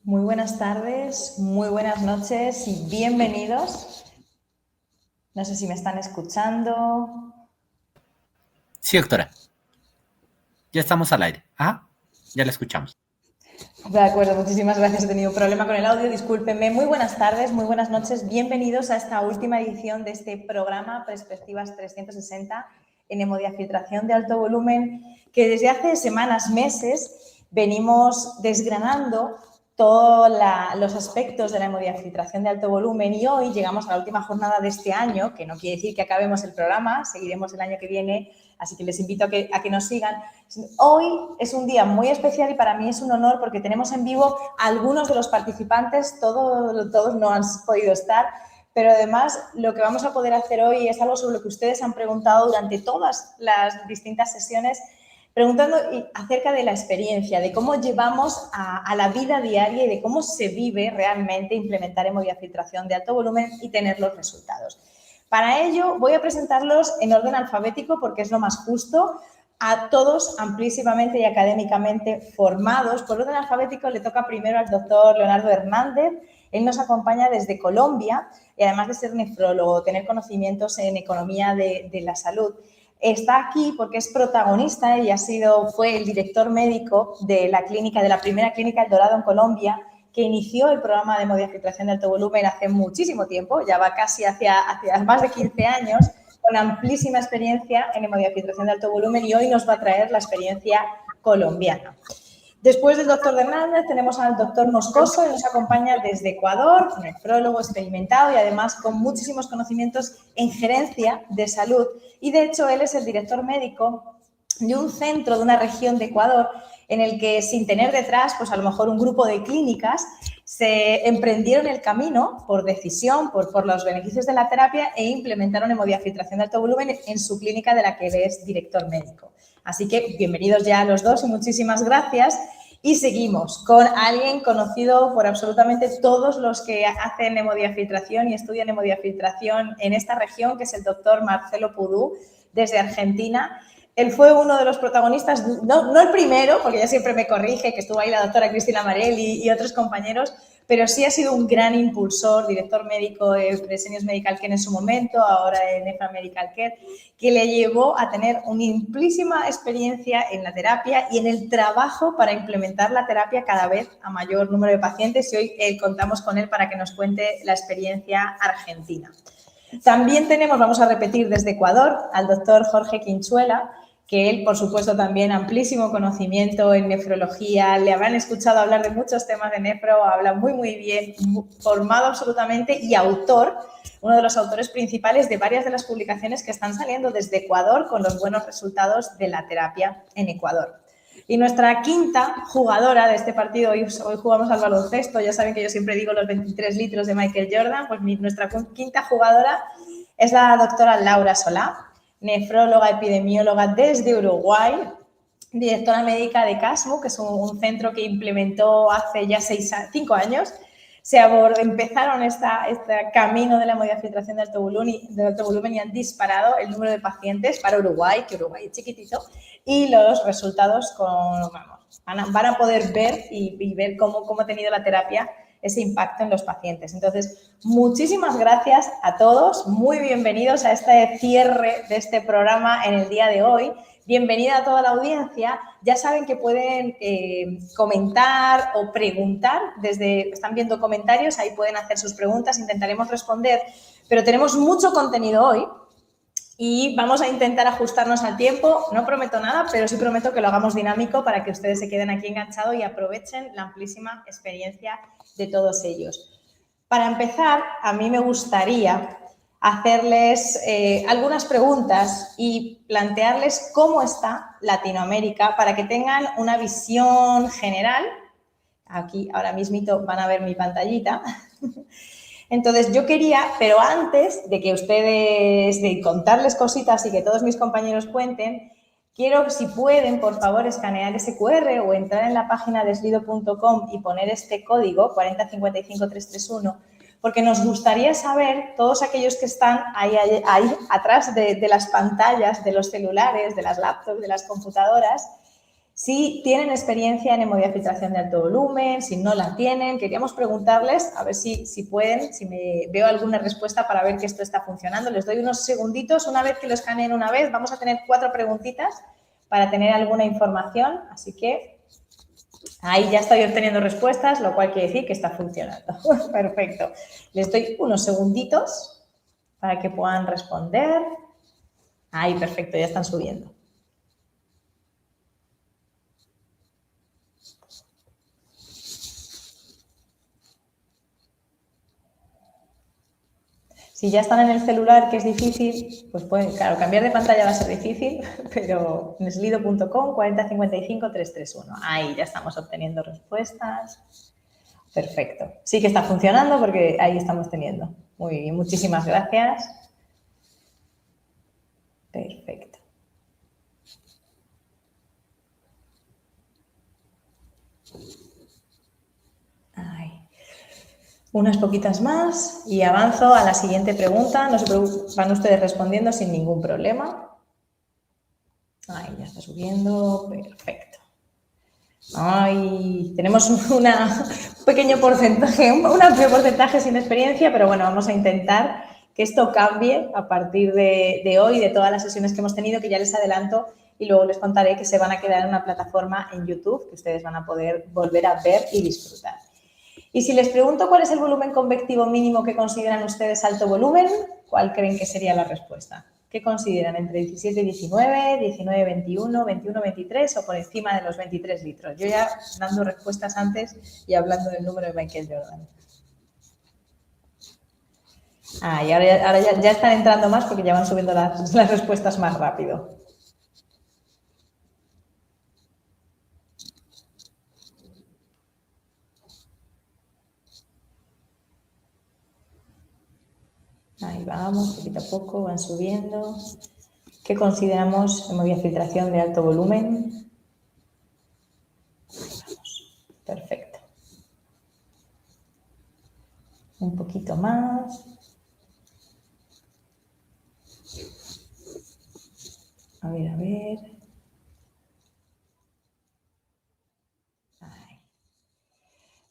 Muy buenas tardes, muy buenas noches y bienvenidos. No sé si me están escuchando. Sí, doctora. Ya estamos al aire. Ya la escuchamos. De acuerdo, muchísimas gracias. He tenido un problema con el audio, discúlpenme. Muy buenas tardes, muy buenas noches. Bienvenidos a esta última edición de este programa Perspectivas 360 en hemodiafiltración de alto volumen, que desde hace semanas, meses, venimos desgranando todos los aspectos de la hemodiafiltración de alto volumen y hoy llegamos a la última jornada de este año, que no quiere decir que acabemos el programa, seguiremos el año que viene, así que les invito a que nos sigan. Hoy es un día muy especial y para mí es un honor porque tenemos en vivo a algunos de los participantes, todos no han podido estar, pero además lo que vamos a poder hacer hoy es algo sobre lo que ustedes han preguntado durante todas las distintas sesiones, preguntando acerca de la experiencia, de cómo llevamos a la vida diaria y de cómo se vive realmente implementar hemodiafiltración de alto volumen y tener los resultados. Para ello voy a presentarlos en orden alfabético porque es lo más justo, a todos amplísimamente y académicamente formados. Por orden alfabético le toca primero al doctor Leonardo Hernández. Él nos acompaña desde Colombia y además de ser nefrólogo, tener conocimientos en economía de la salud, está aquí porque es protagonista y fue el director médico de la primera clínica El Dorado en Colombia, que inició el programa de hemodiafiltración de alto volumen hace muchísimo tiempo, ya va casi hacia más de 15 años, con amplísima experiencia en hemodiafiltración de alto volumen y hoy nos va a traer la experiencia colombiana. Después del doctor Hernández tenemos al doctor Moscoso, que nos acompaña desde Ecuador, nefrólogo experimentado y además con muchísimos conocimientos en gerencia de salud. Y de hecho él es el director médico de un centro de una región de Ecuador en el que, sin tener detrás, pues a lo mejor un grupo de clínicas, se emprendieron el camino por decisión, por los beneficios de la terapia e implementaron hemodiafiltración de alto volumen en su clínica de la que él es director médico. Así que bienvenidos ya a los dos y muchísimas gracias. Y seguimos con alguien conocido por absolutamente todos los que hacen hemodiafiltración y estudian hemodiafiltración en esta región, que es el doctor Marcelo Pudú, desde Argentina. Él fue uno de los protagonistas, no el primero, porque ella siempre me corrige, que estuvo ahí la doctora Cristina Marelli y otros compañeros, pero sí ha sido un gran impulsor, director médico de Fresenius Medical Care en su momento, ahora en EFA Medical Care, que le llevó a tener una amplísima experiencia en la terapia y en el trabajo para implementar la terapia cada vez a mayor número de pacientes y hoy contamos con él para que nos cuente la experiencia argentina. También vamos a repetir desde Ecuador, al doctor Jorge Quinchuela, que él, por supuesto, también amplísimo conocimiento en nefrología, le habrán escuchado hablar de muchos temas de nefro, habla muy bien, formado absolutamente y autor, uno de los autores principales de varias de las publicaciones que están saliendo desde Ecuador con los buenos resultados de la terapia en Ecuador. Y nuestra quinta jugadora de este partido, hoy jugamos al baloncesto, ya saben que yo siempre digo los 23 litros de Michael Jordan, pues nuestra quinta jugadora es la doctora Laura Solá, nefróloga epidemióloga desde Uruguay, directora médica de CASMU, que es un centro que implementó hace ya 5 años. Empezaron este camino de la hemodiafiltración de alto volumen y han disparado el número de pacientes para Uruguay, que Uruguay es chiquitito, y los resultados van a poder ver y ver cómo ha tenido la terapia ese impacto en los pacientes. Entonces, muchísimas gracias a todos, muy bienvenidos a este cierre de este programa en el día de hoy. Bienvenida a toda la audiencia. Ya saben que pueden comentar o preguntar, están viendo comentarios, ahí pueden hacer sus preguntas, intentaremos responder, pero tenemos mucho contenido hoy y vamos a intentar ajustarnos al tiempo. No prometo nada, pero sí prometo que lo hagamos dinámico para que ustedes se queden aquí enganchados y aprovechen la amplísima experiencia de todos ellos. Para empezar, a mí me gustaría hacerles algunas preguntas y plantearles cómo está Latinoamérica para que tengan una visión general. Aquí ahora mismito van a ver mi pantallita. Entonces yo quería, pero antes de de contarles cositas y que todos mis compañeros cuenten, quiero, si pueden, por favor, escanear ese QR o entrar en la página de slido.com y poner este código 4055331, porque nos gustaría saber, todos aquellos que están ahí atrás de las pantallas, de los celulares, de las laptops, de las computadoras, Si tienen experiencia en hemodiafiltración de alto volumen, si no la tienen, queríamos preguntarles, a ver si pueden, si me veo alguna respuesta para ver que esto está funcionando. Les doy unos segunditos, una vez que lo escaneen una vez, vamos a tener 4 preguntitas para tener alguna información, así que ahí ya estoy obteniendo respuestas, lo cual quiere decir que está funcionando. Perfecto. Les doy unos segunditos para que puedan responder. Ahí, perfecto, ya están subiendo. Si ya están en el celular, que es difícil, pues pueden, claro, cambiar de pantalla va a ser difícil, pero en slido.com 4055 331. Ahí ya estamos obteniendo respuestas. Perfecto. Sí que está funcionando porque ahí estamos teniendo. Muy bien, muchísimas gracias. Perfecto. Ahí. Unas poquitas más y avanzo a la siguiente pregunta. No se preocupen, van ustedes respondiendo sin ningún problema. Ahí ya está subiendo. Perfecto. Ay, tenemos un pequeño porcentaje, un amplio porcentaje sin experiencia, pero bueno, vamos a intentar que esto cambie a partir de hoy, de todas las sesiones que hemos tenido, que ya les adelanto y luego les contaré que se van a quedar en una plataforma en YouTube que ustedes van a poder volver a ver y disfrutar. Y si les pregunto cuál es el volumen convectivo mínimo que consideran ustedes alto volumen, ¿cuál creen que sería la respuesta? ¿Qué consideran? ¿Entre 17 y 19, 19, 21, 21, 23 o por encima de los 23 litros? Yo ya dando respuestas antes y hablando del número de Michael Jordan. Y ahora ya están entrando más porque ya van subiendo las respuestas más rápido. Ahí vamos, poquito a poco, van subiendo. ¿Qué consideramos hemodiafiltración de alto volumen? Ahí vamos, perfecto. Un poquito más. A ver, a ver. Ay.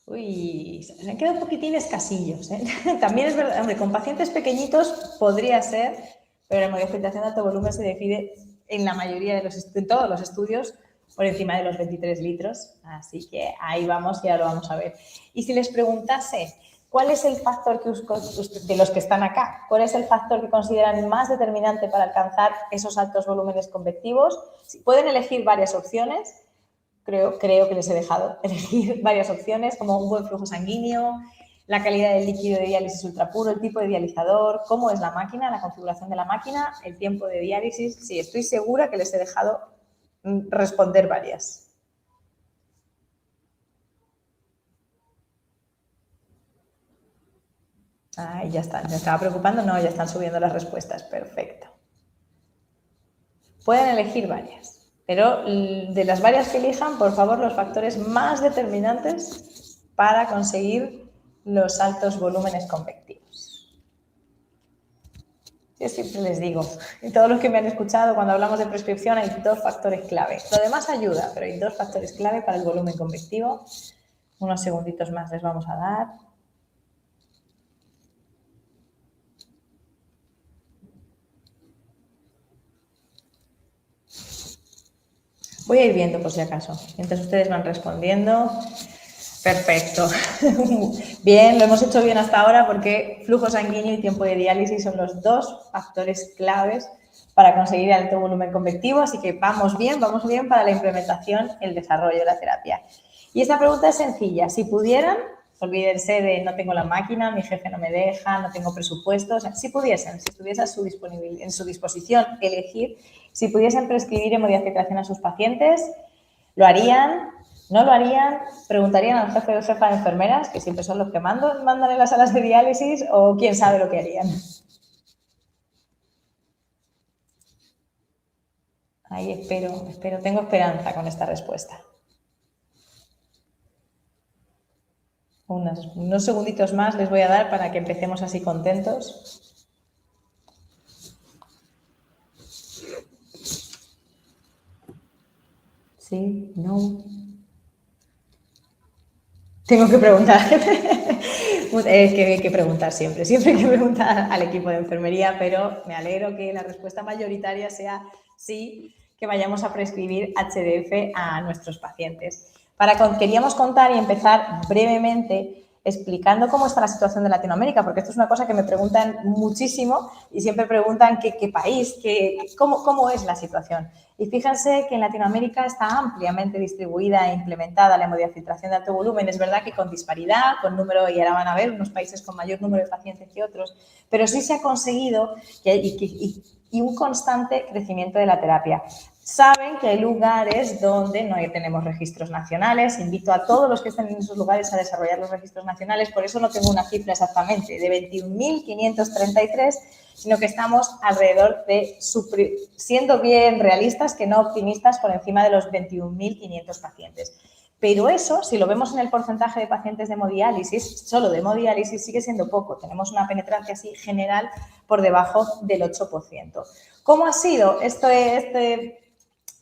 Uy, se han quedado un poquitín escasillos, ¿eh? También es verdad, hombre, con pacientes pequeñitos podría ser, pero la hemodiafiltración de alto volumen se decide en la mayoría de todos los estudios por encima de los 23 litros. Así que ahí vamos, ya lo vamos a ver. Y si les preguntase, ¿cuál es el factor de los que están acá? ¿Cuál es el factor que consideran más determinante para alcanzar esos altos volúmenes convectivos? Pueden elegir varias opciones. Creo que les he dejado elegir varias opciones, como un buen flujo sanguíneo, la calidad del líquido de diálisis ultrapuro, el tipo de dializador, cómo es la máquina, la configuración de la máquina, el tiempo de diálisis. Sí, estoy segura que les he dejado responder varias. Ya están, me estaba preocupando, no, ya están subiendo las respuestas, perfecto. Pueden elegir varias. Pero de las varias que elijan, por favor, los factores más determinantes para conseguir los altos volúmenes convectivos. Yo siempre les digo, y todos los que me han escuchado, cuando hablamos de prescripción hay 2 factores clave. Lo demás ayuda, pero hay 2 factores clave para el volumen convectivo. Unos segunditos más les vamos a dar. Voy a ir viendo por si acaso, mientras ustedes van respondiendo. Perfecto. Bien, lo hemos hecho bien hasta ahora porque flujo sanguíneo y tiempo de diálisis son los 2 factores claves para conseguir alto volumen convectivo, así que vamos bien para la implementación y el desarrollo de la terapia. Y esta pregunta es sencilla. Si pudieran, olvídense de no tengo la máquina, mi jefe no me deja, no tengo presupuesto. O sea, si pudiesen, si estuviese en su disposición elegir, si pudiesen prescribir hemodiafiltración a sus pacientes, ¿lo harían? ¿No lo harían? ¿Preguntarían al jefe o jefa de enfermeras, que siempre son los que mandan en las salas de diálisis, o quién sabe lo que harían? Ahí espero, tengo esperanza con esta respuesta. Unos segunditos más les voy a dar para que empecemos así contentos. Sí, no. Tengo que preguntar. Es que hay que preguntar siempre. Siempre hay que preguntar al equipo de enfermería, pero me alegro que la respuesta mayoritaria sea sí, que vayamos a prescribir HDF a nuestros pacientes. Queríamos contar y empezar brevemente explicando cómo está la situación de Latinoamérica, porque esto es una cosa que me preguntan muchísimo y siempre preguntan qué país, cómo es la situación. Y fíjense que en Latinoamérica está ampliamente distribuida e implementada la hemodiafiltración de alto volumen. Es verdad que con disparidad, con número, y ahora van a ver, unos países con mayor número de pacientes que otros, pero sí se ha conseguido y un constante crecimiento de la terapia. Saben que hay lugares donde no tenemos registros nacionales. Invito a todos los que estén en esos lugares a desarrollar los registros nacionales. Por eso no tengo una cifra exactamente de 21.533, sino que estamos alrededor de, siendo bien realistas, que no optimistas, por encima de los 21.500 pacientes. Pero eso, si lo vemos en el porcentaje de pacientes de hemodiálisis, solo de hemodiálisis, sigue siendo poco. Tenemos una penetrancia así general por debajo del 8%. ¿Cómo ha sido este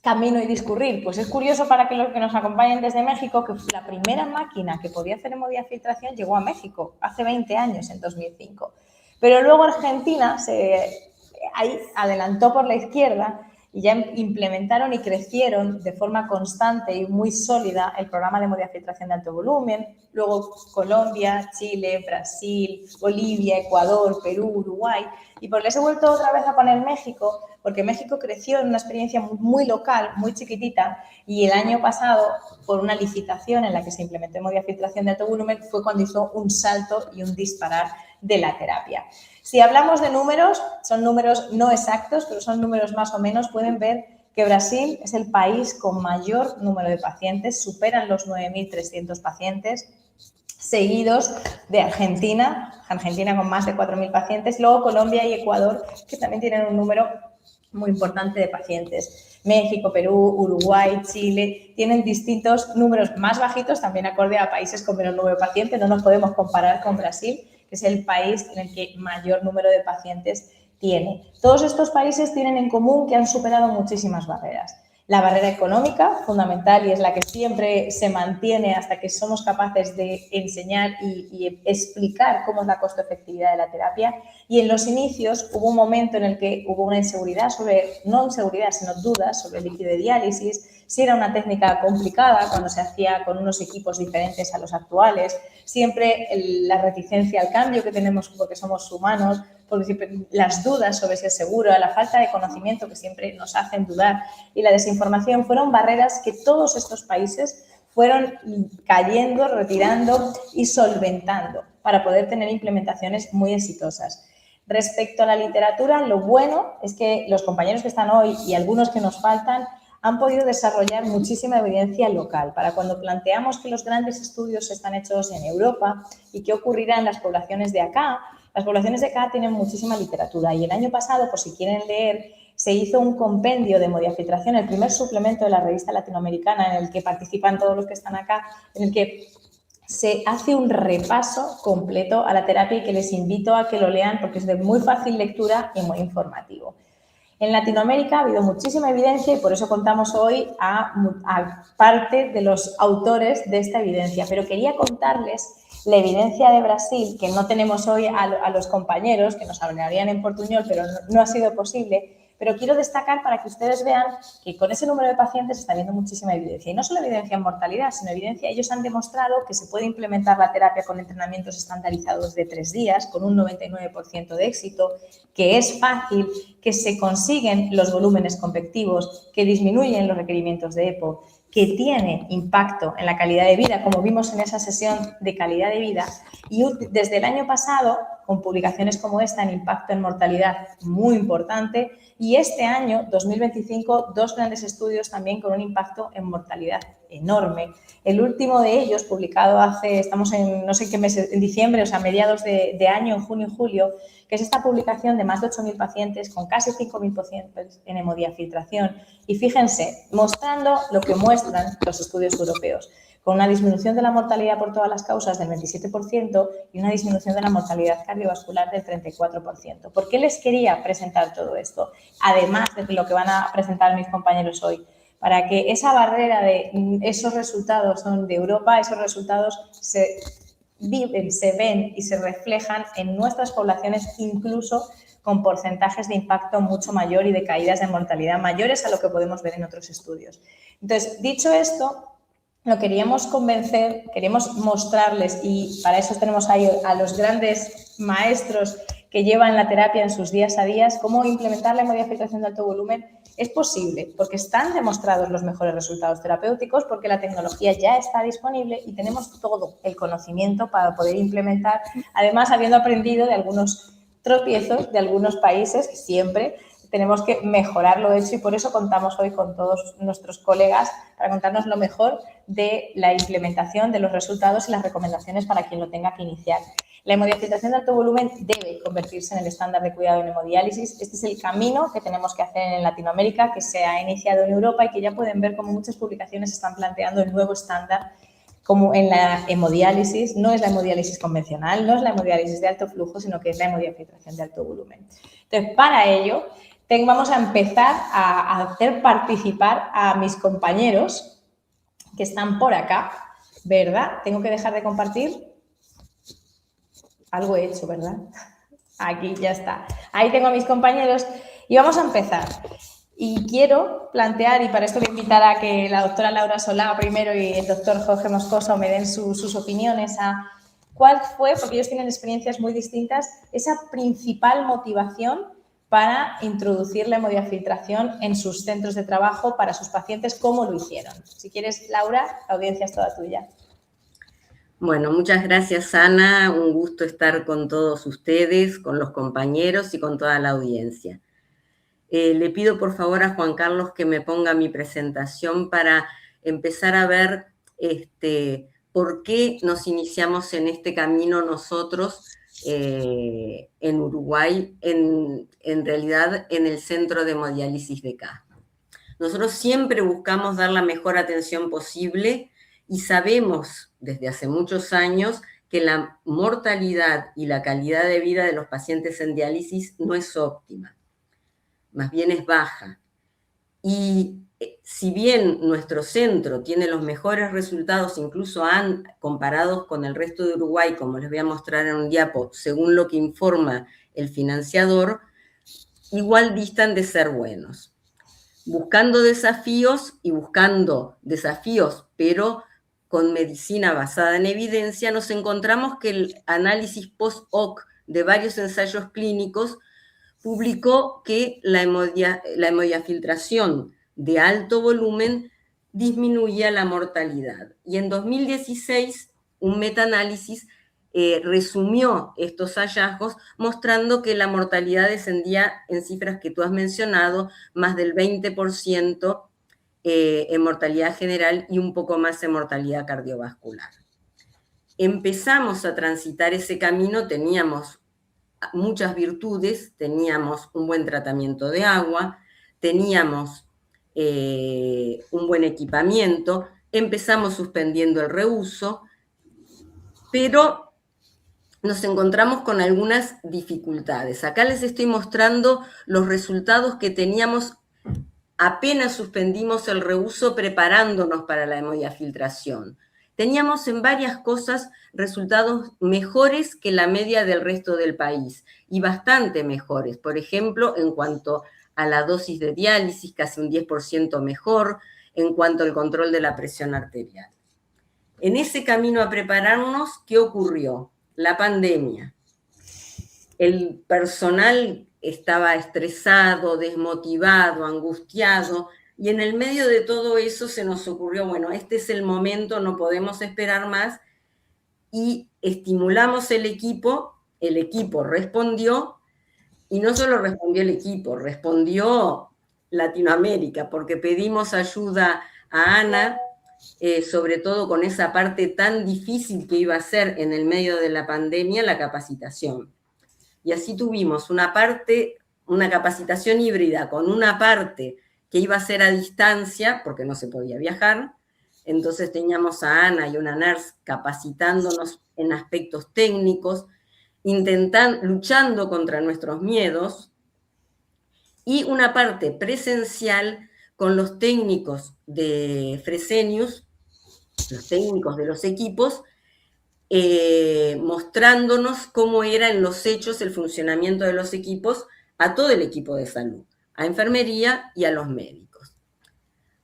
camino y discurrir? Pues es curioso para que los que nos acompañen desde México, que la primera máquina que podía hacer hemodiafiltración llegó a México hace 20 años, en 2005. Pero luego Argentina ahí adelantó por la izquierda y ya implementaron y crecieron de forma constante y muy sólida el programa de hemodiafiltración de alto volumen. Luego Colombia, Chile, Brasil, Bolivia, Ecuador, Perú, Uruguay. Y pues les he vuelto otra vez a poner México, porque México creció en una experiencia muy local, muy chiquitita, y el año pasado, por una licitación en la que se implementó hemodiafiltración de alto volumen, fue cuando hizo un salto y un disparar de la terapia. Si hablamos de números, son números no exactos, pero son números más o menos. Pueden ver que Brasil es el país con mayor número de pacientes, superan los 9.300 pacientes, seguidos de Argentina con más de 4.000 pacientes, luego Colombia y Ecuador, que también tienen un número muy importante de pacientes. México, Perú, Uruguay, Chile, tienen distintos números más bajitos, también acorde a países con menos número de pacientes. No nos podemos comparar con Brasil, que es el país en el que mayor número de pacientes tiene. Todos estos países tienen en común que han superado muchísimas barreras. La barrera económica, fundamental, y es la que siempre se mantiene hasta que somos capaces de enseñar y explicar cómo es la costo-efectividad de la terapia. Y en los inicios hubo un momento en el que hubo una inseguridad no inseguridad, sino dudas sobre el líquido de diálisis, si era una técnica complicada cuando se hacía con unos equipos diferentes a los actuales, siempre la reticencia al cambio que tenemos porque somos humanos, porque siempre las dudas sobre si es seguro, la falta de conocimiento que siempre nos hacen dudar y la desinformación fueron barreras que todos estos países fueron cayendo, retirando y solventando para poder tener implementaciones muy exitosas. Respecto a la literatura, lo bueno es que los compañeros que están hoy y algunos que nos faltan han podido desarrollar muchísima evidencia local para cuando planteamos que los grandes estudios están hechos en Europa y qué ocurrirá en las poblaciones de acá. Las poblaciones de acá tienen muchísima literatura y el año pasado, por si quieren leer, se hizo un compendio de hemodiafiltración, el primer suplemento de la revista latinoamericana en el que participan todos los que están acá, en el que se hace un repaso completo a la terapia y que les invito a que lo lean porque es de muy fácil lectura y muy informativo. En Latinoamérica ha habido muchísima evidencia y por eso contamos hoy a parte de los autores de esta evidencia, pero quería contarles la evidencia de Brasil, que no tenemos hoy a los compañeros, que nos hablarían en portuñol, pero no ha sido posible. Pero quiero destacar para que ustedes vean que con ese número de pacientes está habiendo muchísima evidencia. Y no solo evidencia en mortalidad, sino evidencia, ellos han demostrado que se puede implementar la terapia con entrenamientos estandarizados de 3 días, con un 99% de éxito, que es fácil, que se consiguen los volúmenes convectivos, que disminuyen los requerimientos de EPO, que tiene impacto en la calidad de vida, como vimos en esa sesión de calidad de vida, y desde el año pasado, con publicaciones como esta en impacto en mortalidad muy importante, y este año, 2025, 2 grandes estudios también con un impacto en mortalidad enorme. El último de ellos, publicado estamos en no sé qué mes, en diciembre, o sea, mediados de año, en junio y julio, que es esta publicación de más de 8.000 pacientes con casi 5.000 pacientes en hemodiafiltración. Y fíjense, mostrando lo que muestran los estudios europeos, con una disminución de la mortalidad por todas las causas del 27% y una disminución de la mortalidad cardiovascular del 34%. ¿Por qué les quería presentar todo esto? Además de lo que van a presentar mis compañeros hoy, para que esa barrera de esos resultados son de Europa, esos resultados se viven, se ven y se reflejan en nuestras poblaciones, incluso con porcentajes de impacto mucho mayor y de caídas de mortalidad mayores a lo que podemos ver en otros estudios. Entonces, dicho esto, lo queríamos convencer, queríamos mostrarles, y para eso tenemos ahí a los grandes maestros que llevan la terapia en sus días a días, cómo implementar la hemodiafiltración de alto volumen es posible, porque están demostrados los mejores resultados terapéuticos, porque la tecnología ya está disponible y tenemos todo el conocimiento para poder implementar, además habiendo aprendido de algunos tropiezos de algunos países, que siempre tenemos que mejorar lo hecho, y por eso contamos hoy con todos nuestros colegas para contarnos lo mejor de la implementación, de los resultados y las recomendaciones para quien lo tenga que iniciar. La hemodiafiltración de alto volumen debe convertirse en el estándar de cuidado en hemodiálisis. Este es el camino que tenemos que hacer en Latinoamérica, que se ha iniciado en Europa y que ya pueden ver cómo muchas publicaciones están planteando el nuevo estándar como en la hemodiálisis. No es la hemodiálisis convencional, no es la hemodiálisis de alto flujo, sino que es la hemodiafiltración de alto volumen. Entonces, para ello, vamos a empezar a hacer participar a mis compañeros que están por acá, ¿verdad? ¿Tengo que dejar de compartir? Algo he hecho, ¿verdad? Aquí ya está. Ahí tengo a mis compañeros y vamos a empezar. Y quiero plantear, y para esto voy a invitar a que la doctora Laura Solá primero y el doctor Jorge Moscoso me den sus opiniones a cuál fue, porque ellos tienen experiencias muy distintas, esa principal motivación para introducir la hemodiafiltración en sus centros de trabajo para sus pacientes, cómo lo hicieron. Si quieres, Laura, la audiencia es toda tuya. Bueno, muchas gracias, Ana. Un gusto estar con todos ustedes, con los compañeros y con toda la audiencia. Le pido por favor a Juan Carlos que me ponga mi presentación para empezar a ver por qué nos iniciamos en este camino nosotros en Uruguay, en realidad en el Centro de Hemodiálisis de acá. Nosotros siempre buscamos dar la mejor atención posible y sabemos desde hace muchos años que la mortalidad y la calidad de vida de los pacientes en diálisis no es óptima, más bien es baja. Y si bien nuestro centro tiene los mejores resultados, incluso comparados con el resto de Uruguay, como les voy a mostrar en un diapo, según lo que informa el financiador, igual distan de ser buenos. Buscando desafíos, pero con medicina basada en evidencia, nos encontramos que el análisis post-hoc de varios ensayos clínicos publicó que la hemodiafiltración de alto volumen disminuía la mortalidad. Y en 2016, un metaanálisis resumió estos hallazgos, mostrando que la mortalidad descendía en cifras que tú has mencionado, más del 20% en mortalidad general y un poco más en mortalidad cardiovascular. Empezamos a transitar ese camino, teníamos muchas virtudes, teníamos un buen tratamiento de agua, teníamos un buen equipamiento, empezamos suspendiendo el reuso, pero nos encontramos con algunas dificultades. Acá les estoy mostrando los resultados que teníamos apenas suspendimos el reuso preparándonos para la hemodiafiltración. Teníamos en varias cosas resultados mejores que la media del resto del país y bastante mejores. Por ejemplo, en cuanto a la dosis de diálisis, casi un 10% mejor, en cuanto al control de la presión arterial. En ese camino a prepararnos, ¿qué ocurrió? La pandemia. El personal estaba estresado, desmotivado, angustiado, y en el medio de todo eso se nos ocurrió, bueno, este es el momento, no podemos esperar más, y estimulamos el equipo respondió, y no solo respondió el equipo, respondió Latinoamérica, porque pedimos ayuda a Ana, sobre todo con esa parte tan difícil que iba a ser en el medio de la pandemia, la capacitación. Y así tuvimos una capacitación híbrida con una parte que iba a ser a distancia, porque no se podía viajar. Entonces teníamos a Ana y una nurse capacitándonos en aspectos técnicos, luchando contra nuestros miedos, y una parte presencial con los técnicos de Fresenius, los técnicos de los equipos, mostrándonos cómo era en los hechos el funcionamiento de los equipos a todo el equipo de salud, a enfermería y a los médicos.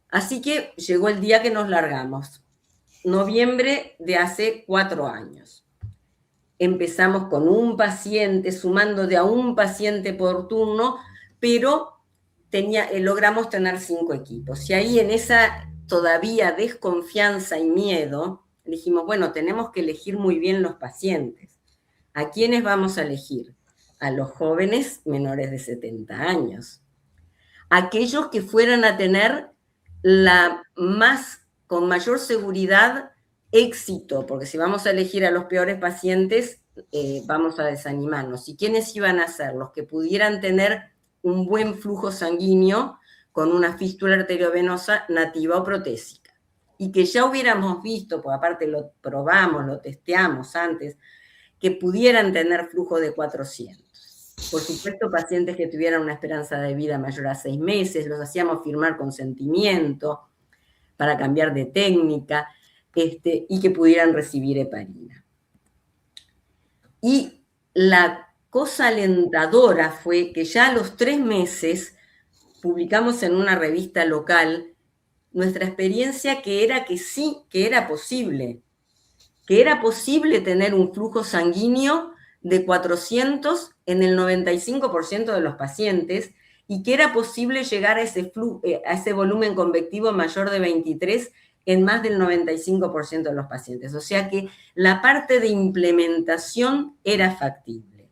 Así que llegó el día que nos largamos, noviembre de hace 4 años. Empezamos con un paciente, sumando de a un paciente por turno, pero logramos tener 5 equipos. Y ahí en esa todavía desconfianza y miedo, dijimos, bueno, tenemos que elegir muy bien los pacientes. ¿A quiénes vamos a elegir? A los jóvenes menores de 70 años. Aquellos que fueran a tener con mayor seguridad, éxito, porque si vamos a elegir a los peores pacientes, vamos a desanimarnos. ¿Y quiénes iban a ser? Los que pudieran tener un buen flujo sanguíneo con una fístula arteriovenosa nativa o protésica. Y que ya hubiéramos visto, pues aparte lo probamos, lo testeamos antes, que pudieran tener flujo de 400. Por supuesto, pacientes que tuvieran una esperanza de vida mayor a 6 meses, los hacíamos firmar consentimiento para cambiar de técnica, y que pudieran recibir heparina. Y la cosa alentadora fue que ya a los 3 meses publicamos en una revista local nuestra experiencia, que era que sí, que era posible tener un flujo sanguíneo de 400 en el 95% de los pacientes, y que era posible llegar a ese volumen convectivo mayor de 23 en más del 95% de los pacientes. O sea que la parte de implementación era factible.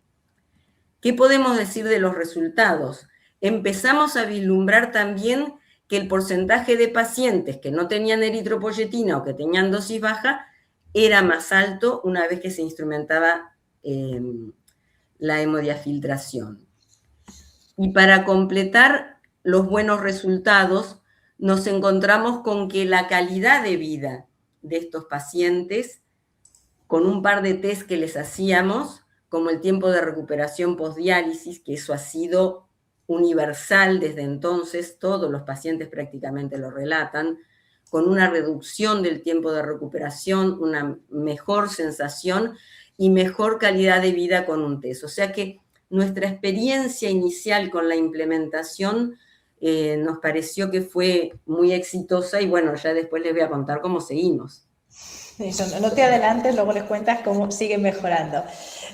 ¿Qué podemos decir de los resultados? Empezamos a vislumbrar también que el porcentaje de pacientes que no tenían eritropoyetina o que tenían dosis baja era más alto una vez que se instrumentaba la hemodiafiltración. Y para completar los buenos resultados, nos encontramos con que la calidad de vida de estos pacientes, con un par de test que les hacíamos, como el tiempo de recuperación postdiálisis, que eso ha sido universal desde entonces, todos los pacientes prácticamente lo relatan, con una reducción del tiempo de recuperación, una mejor sensación y mejor calidad de vida con un test. O sea que nuestra experiencia inicial con la implementación nos pareció que fue muy exitosa, y bueno, ya después les voy a contar cómo seguimos. Eso, no te adelantes, luego les cuentas cómo siguen mejorando.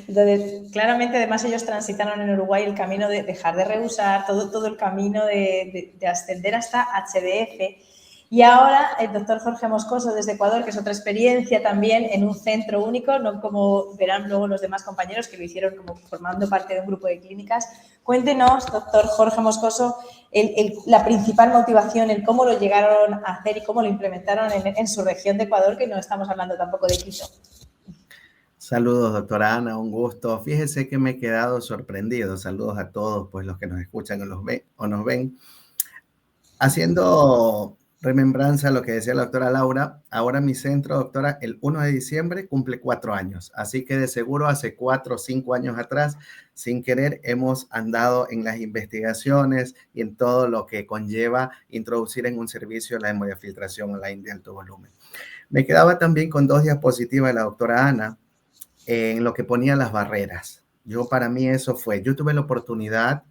Entonces, claramente, además, ellos transitaron en Uruguay el camino de dejar de rehusar, todo el camino de ascender hasta HDF. Y ahora el doctor Jorge Moscoso desde Ecuador, que es otra experiencia también en un centro único, no como verán luego los demás compañeros que lo hicieron como formando parte de un grupo de clínicas. Cuéntenos, doctor Jorge Moscoso, la principal motivación, el cómo lo llegaron a hacer y cómo lo implementaron en su región de Ecuador, que no estamos hablando tampoco de Quito. Saludos, doctora Ana, un gusto. Fíjese que me he quedado sorprendido. Saludos a todos, pues los que nos escuchan o nos ven. Haciendo remembranza a lo que decía la doctora Laura, ahora mi centro, doctora, el 1 de diciembre cumple 4 años. Así que de seguro hace 4 o 5 años atrás, sin querer, hemos andado en las investigaciones y en todo lo que conlleva introducir en un servicio la hemodiafiltración online de alto volumen. Me quedaba también con 2 diapositivas de la doctora Ana en lo que ponía las barreras. Para mí eso fue, yo tuve la oportunidad.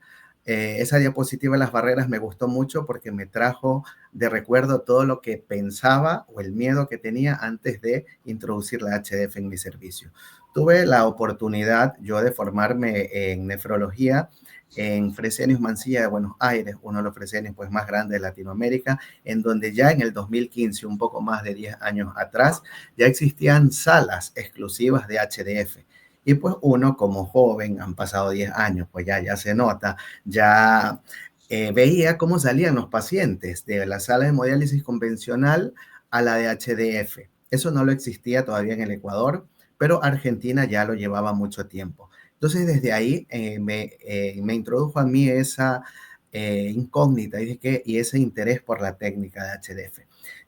Esa diapositiva de las barreras me gustó mucho porque me trajo de recuerdo todo lo que pensaba o el miedo que tenía antes de introducir la HDF en mi servicio. Tuve la oportunidad yo de formarme en nefrología en Fresenius Mansilla de Buenos Aires, uno de los Fresenius pues, más grandes de Latinoamérica, en donde ya en el 2015, un poco más de 10 años atrás, ya existían salas exclusivas de HDF. Y pues uno como joven, han pasado 10 años, pues ya se nota, ya veía cómo salían los pacientes de la sala de hemodiálisis convencional a la de HDF. Eso no lo existía todavía en el Ecuador, pero Argentina ya lo llevaba mucho tiempo. Entonces desde ahí me introdujo a mí esa incógnita y ese interés por la técnica de HDF.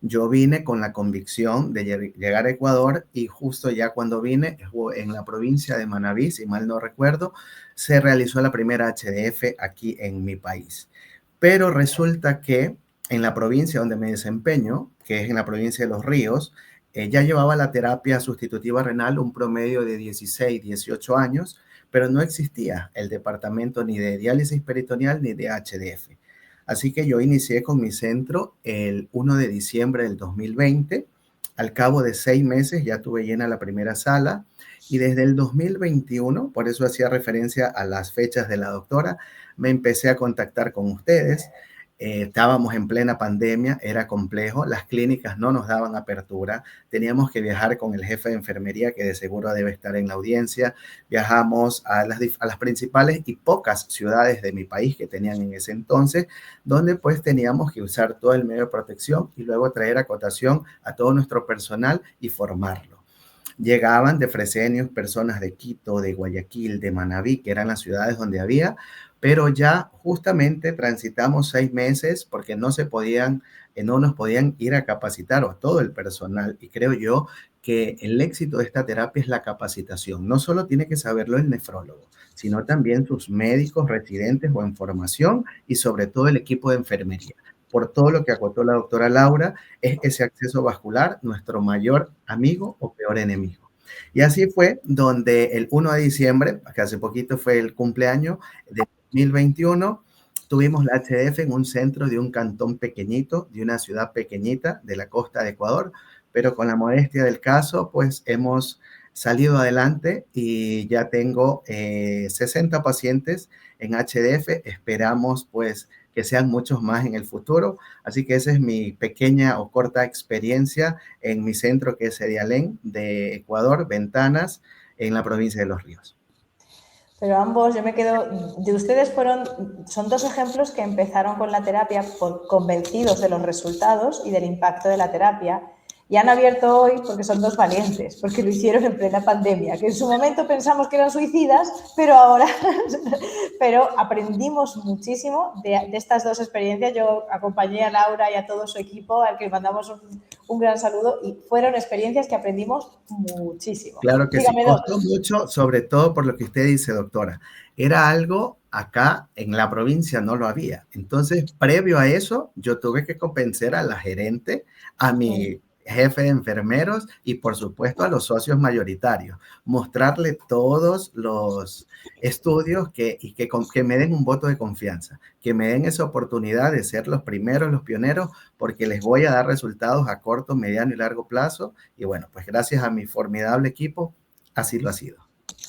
Yo vine con la convicción de llegar a Ecuador y justo ya cuando vine, en la provincia de Manabí, si mal no recuerdo, se realizó la primera HDF aquí en mi país. Pero resulta que en la provincia donde me desempeño, que es en la provincia de Los Ríos, ya llevaba la terapia sustitutiva renal un promedio de 16, 18 años, pero no existía el departamento ni de diálisis peritoneal ni de HDF. Así que yo inicié con mi centro el 1 de diciembre del 2020. Al cabo de 6 meses ya tuve llena la primera sala y desde el 2021, por eso hacía referencia a las fechas de la doctora, me empecé a contactar con ustedes. Estábamos en plena pandemia, era complejo, las clínicas no nos daban apertura, teníamos que viajar con el jefe de enfermería, que de seguro debe estar en la audiencia, viajamos a las principales y pocas ciudades de mi país que tenían en ese entonces, donde pues teníamos que usar todo el medio de protección y luego traer acotación a todo nuestro personal y formarlo. Llegaban de Fresenius personas de Quito, de Guayaquil, de Manabí, que eran las ciudades donde había, pero ya justamente transitamos 6 meses porque no nos podían ir a capacitar a todo el personal. Y creo yo que el éxito de esta terapia es la capacitación. No solo tiene que saberlo el nefrólogo, sino también sus médicos residentes o en formación y sobre todo el equipo de enfermería. Por todo lo que acotó la doctora Laura, es ese acceso vascular nuestro mayor amigo o peor enemigo. Y así fue donde el 1 de diciembre, que hace poquito fue el cumpleaños de 2021, tuvimos la HDF en un centro de un cantón pequeñito, de una ciudad pequeñita de la costa de Ecuador, pero con la modestia del caso, pues hemos salido adelante y ya tengo 60 pacientes en HDF. Esperamos pues que sean muchos más en el futuro. Así que esa es mi pequeña o corta experiencia en mi centro, que es Edialén de Ecuador, Ventanas, en la provincia de Los Ríos. Pero ambos, yo me quedo, de ustedes son 2 ejemplos que empezaron con la terapia convencidos de los resultados y del impacto de la terapia, y han abierto hoy porque son 2 valientes, porque lo hicieron en plena pandemia, que en su momento pensamos que eran suicidas, pero ahora aprendimos muchísimo de estas 2 experiencias. Yo acompañé a Laura y a todo su equipo, al que mandamos un gran saludo, y fueron experiencias que aprendimos muchísimo. Claro que Dígame, sí, costó mucho, sobre todo por lo que usted dice, doctora. Era algo acá en la provincia no lo había. Entonces, previo a eso, yo tuve que convencer a la gerente, a mi jefe de enfermeros y por supuesto a los socios mayoritarios, mostrarle todos los estudios que me den un voto de confianza, que me den esa oportunidad de ser los primeros, los pioneros, porque les voy a dar resultados a corto, mediano y largo plazo. Y bueno, pues gracias a mi formidable equipo, así lo ha sido.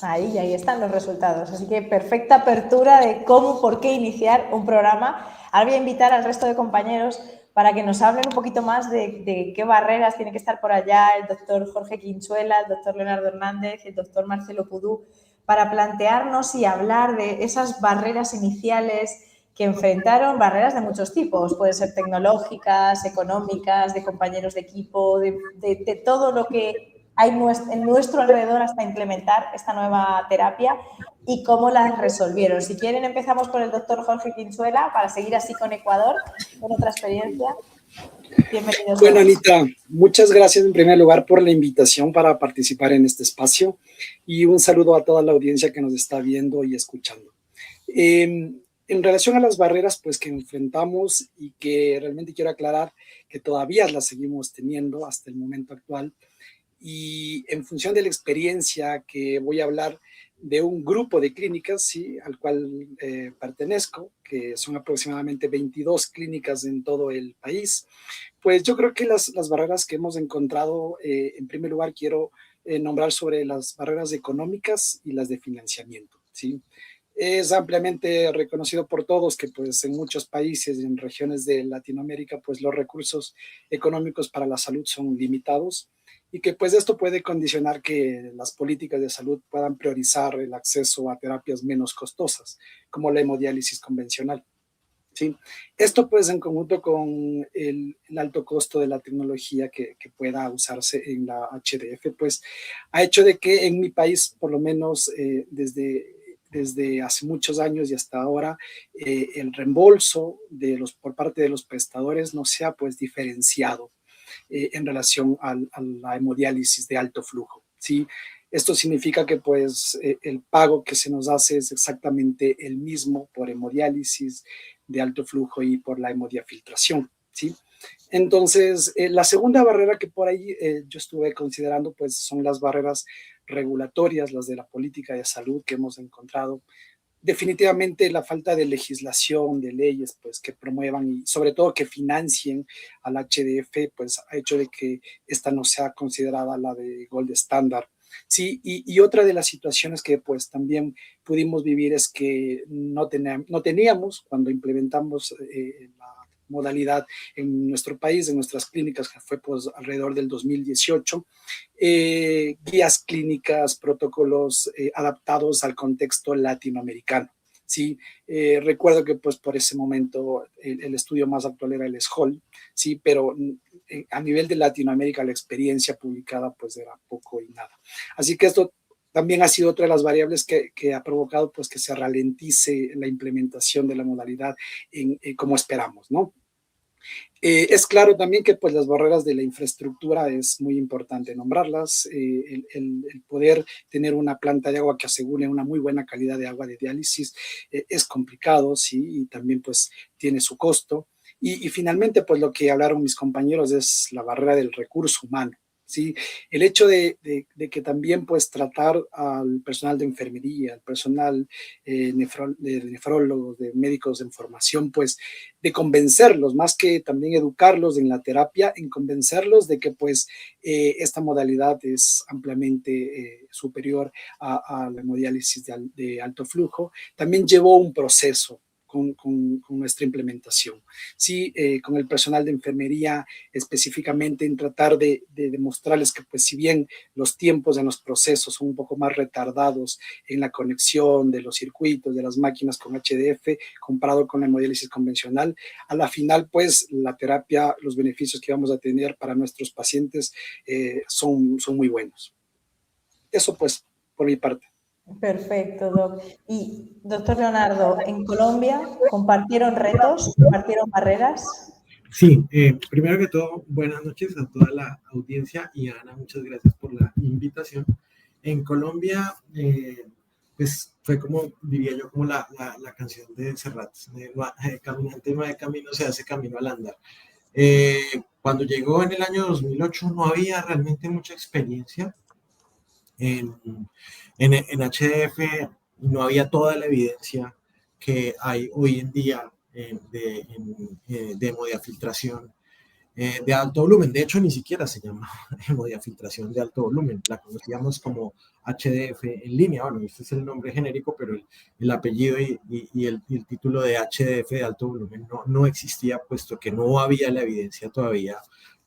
Ahí están los resultados. Así que perfecta apertura de cómo, por qué iniciar un programa. Ahora voy a invitar al resto de compañeros para que nos hablen un poquito más de qué barreras tiene que estar por allá el doctor Jorge Quinchuela, el doctor Leonardo Hernández, el doctor Marcelo Pudú, para plantearnos y hablar de esas barreras iniciales que enfrentaron, barreras de muchos tipos, pueden ser tecnológicas, económicas, de compañeros de equipo, de todo lo que hay en nuestro alrededor hasta implementar esta nueva terapia y cómo las resolvieron. Si quieren, empezamos con el doctor Jorge Quinchuela para seguir así con Ecuador, con otra experiencia. Bienvenidos. Bueno, Anita, muchas gracias en primer lugar por la invitación para participar en este espacio y un saludo a toda la audiencia que nos está viendo y escuchando. En relación a las barreras pues, que enfrentamos y que realmente quiero aclarar que todavía las seguimos teniendo hasta el momento actual, y en función de la experiencia que voy a hablar de un grupo de clínicas, ¿sí?, al cual pertenezco, que son aproximadamente 22 clínicas en todo el país, pues yo creo que las barreras que hemos encontrado, en primer lugar quiero nombrar sobre las barreras económicas y las de financiamiento, ¿sí? Es ampliamente reconocido por todos que pues en muchos países y en regiones de Latinoamérica pues los recursos económicos para la salud son limitados y que pues esto puede condicionar que las políticas de salud puedan priorizar el acceso a terapias menos costosas como la hemodiálisis convencional, ¿sí? Esto pues en conjunto con el alto costo de la tecnología que pueda usarse en la HDF pues ha hecho de que en mi país por lo menos desde hace muchos años y hasta ahora, el reembolso por parte de los prestadores no sea pues diferenciado en relación a la hemodiálisis de alto flujo, ¿sí? Esto significa que pues el pago que se nos hace es exactamente el mismo por hemodiálisis de alto flujo y por la hemodiafiltración, ¿sí? Entonces, la segunda barrera que por ahí yo estuve considerando, pues son las barreras regulatorias, las de la política de salud que hemos encontrado. Definitivamente la falta de legislación, de leyes, pues que promuevan y sobre todo que financien al HDF, pues ha hecho de que esta no sea considerada la de Gold Standard. Sí, y otra de las situaciones que pues también pudimos vivir es que no teníamos cuando implementamos la modalidad en nuestro país, en nuestras clínicas, que fue pues alrededor del 2018, guías clínicas, protocolos adaptados al contexto latinoamericano. Sí, recuerdo que pues por ese momento el estudio más actual era el SHOL, sí, pero a nivel de Latinoamérica la experiencia publicada pues era poco y nada. Así que esto también ha sido otra de las variables que ha provocado pues que se ralentice la implementación de la modalidad como esperamos, ¿no? Es claro también que pues, las barreras de la infraestructura es muy importante nombrarlas. El poder tener una planta de agua que asegure una muy buena calidad de agua de diálisis es complicado, ¿sí? Y también pues tiene su costo. Y finalmente, pues lo que hablaron mis compañeros es la barrera del recurso humano. ¿Sí? El hecho de que también pues tratar al personal de enfermería, al personal de nefrólogos, de médicos en formación, pues de convencerlos, más que también educarlos en la terapia, en convencerlos de que pues esta modalidad es ampliamente superior a la hemodiálisis de alto flujo, también llevó un proceso con nuestra implementación. Sí, con el personal de enfermería específicamente en tratar de demostrarles que pues si bien los tiempos en los procesos son un poco más retardados en la conexión de los circuitos, de las máquinas con HDF comparado con la hemodiálisis convencional, a la final pues la terapia, los beneficios que vamos a tener para nuestros pacientes son muy buenos. Eso pues por mi parte. Perfecto, Doc. Y, doctor Leonardo, ¿en Colombia compartieron retos, compartieron barreras? Sí, primero que todo, buenas noches a toda la audiencia y Ana, muchas gracias por la invitación. En Colombia, pues fue como, diría yo, como la canción de Serrat, caminante no hay camino, se hace camino al andar. Cuando llegó en el año 2008 no había realmente mucha experiencia en HDF, no había toda la evidencia que hay hoy en día de hemodiafiltración de alto volumen. De hecho, ni siquiera se llama hemodiafiltración de alto volumen. La conocíamos como HDF en línea. Bueno, este es el nombre genérico, pero el apellido y el título de HDF de alto volumen no existía, puesto que no había la evidencia todavía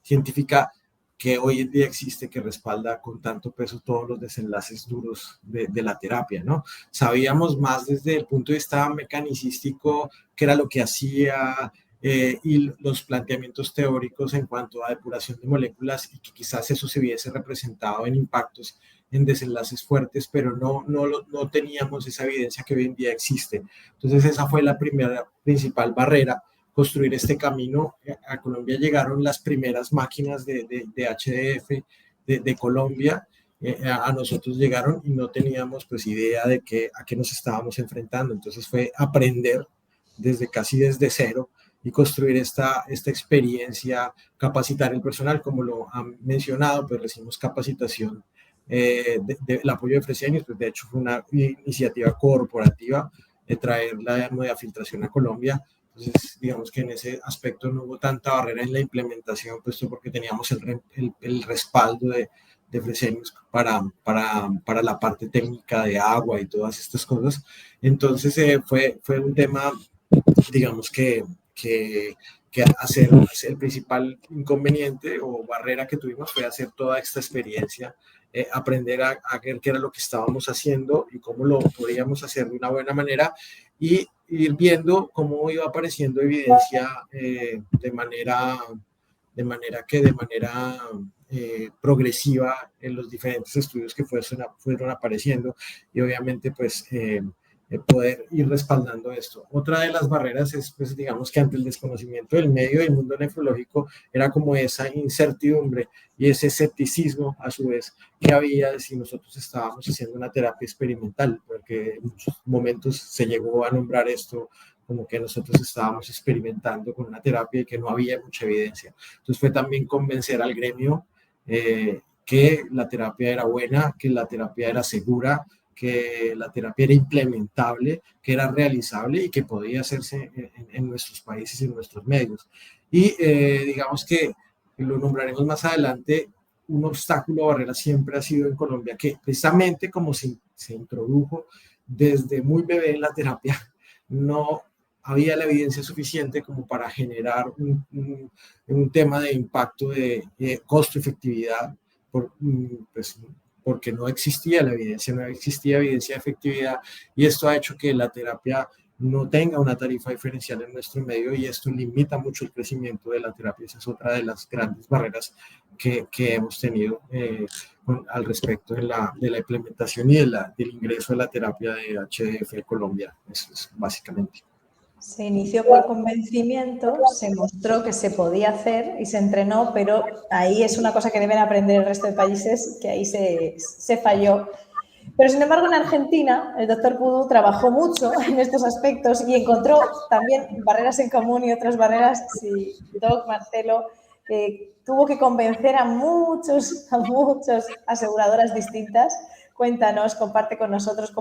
científica que hoy en día existe, que respalda con tanto peso todos los desenlaces duros de la terapia, ¿no? Sabíamos más desde el punto de vista mecanicístico qué era lo que hacía y los planteamientos teóricos en cuanto a depuración de moléculas y que quizás eso se hubiese representado en impactos en desenlaces fuertes, pero no teníamos esa evidencia que hoy en día existe. Entonces esa fue la primera principal barrera, construir este camino. A Colombia llegaron las primeras máquinas de HDF de Colombia, a nosotros llegaron y no teníamos pues idea de a qué nos estábamos enfrentando. Entonces fue aprender casi desde cero y construir esta experiencia, capacitar el personal, como lo han mencionado, pues recibimos capacitación del apoyo de Fresenius, pues de hecho fue una iniciativa corporativa de traer la hemodiafiltración a Colombia. Entonces, digamos que en ese aspecto no hubo tanta barrera en la implementación, puesto porque teníamos el respaldo de Fresenius para la parte técnica de agua y todas estas cosas. Entonces, fue un tema, digamos que hacer el principal inconveniente o barrera que tuvimos fue hacer toda esta experiencia, aprender a ver qué era lo que estábamos haciendo y cómo lo podíamos hacer de una buena manera y ir viendo cómo iba apareciendo evidencia de manera progresiva en los diferentes estudios que fueron apareciendo y obviamente pues poder ir respaldando esto. Otra de las barreras es, pues, digamos que ante el desconocimiento del medio del mundo nefrológico era como esa incertidumbre y ese escepticismo a su vez que había si nosotros estábamos haciendo una terapia experimental, porque en muchos momentos se llegó a nombrar esto como que nosotros estábamos experimentando con una terapia y que no había mucha evidencia. Entonces fue también convencer al gremio que la terapia era buena, que la terapia era segura, que la terapia era implementable, que era realizable y que podía hacerse en nuestros países y en nuestros medios. Y digamos que lo nombraremos más adelante, un obstáculo o barrera siempre ha sido en Colombia, que precisamente como se introdujo desde muy bebé en la terapia, no había la evidencia suficiente como para generar un tema de impacto de costo-efectividad, pues, porque no existía la evidencia, no existía evidencia de efectividad, y esto ha hecho que la terapia no tenga una tarifa diferencial en nuestro medio, y esto limita mucho el crecimiento de la terapia. Esa es otra de las grandes barreras que hemos tenido al respecto de la implementación y del ingreso de la terapia de HDF en Colombia. Eso es básicamente. Se inició por convencimiento, se mostró que se podía hacer y se entrenó, pero ahí es una cosa que deben aprender el resto de países, que ahí se falló. Pero, sin embargo, en Argentina, el doctor Pudú trabajó mucho en estos aspectos y encontró también barreras en común y otras barreras. Sí, Doc, Marcelo, tuvo que convencer a muchas aseguradoras distintas. Cuéntanos, comparte con nosotros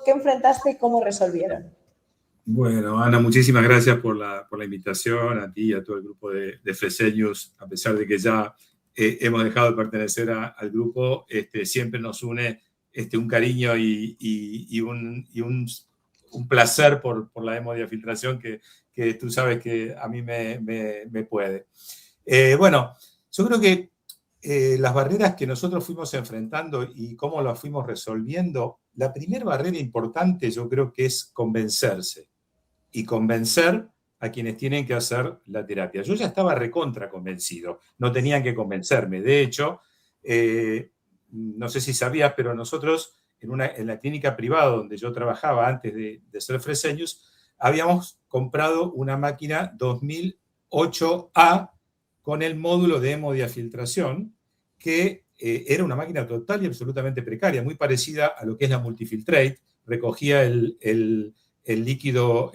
qué enfrentaste y cómo resolvieron. Bueno, Ana, muchísimas gracias por la invitación, a ti y a todo el grupo de Fresenius. A pesar de que ya hemos dejado de pertenecer al grupo, siempre nos une un cariño y un placer por la hemodiafiltración que tú sabes que a mí me puede. Bueno, yo creo que las barreras que nosotros fuimos enfrentando y cómo las fuimos resolviendo, la primera barrera importante yo creo que es convencerse y convencer a quienes tienen que hacer la terapia. Yo ya estaba recontra convencido, no tenían que convencerme. De hecho, no sé si sabías, pero nosotros en la clínica privada donde yo trabajaba antes de ser Fresenius, habíamos comprado una máquina 2008A con el módulo de hemodiafiltración, que era una máquina total y absolutamente precaria, muy parecida a lo que es la Multifiltrate. Recogía el líquido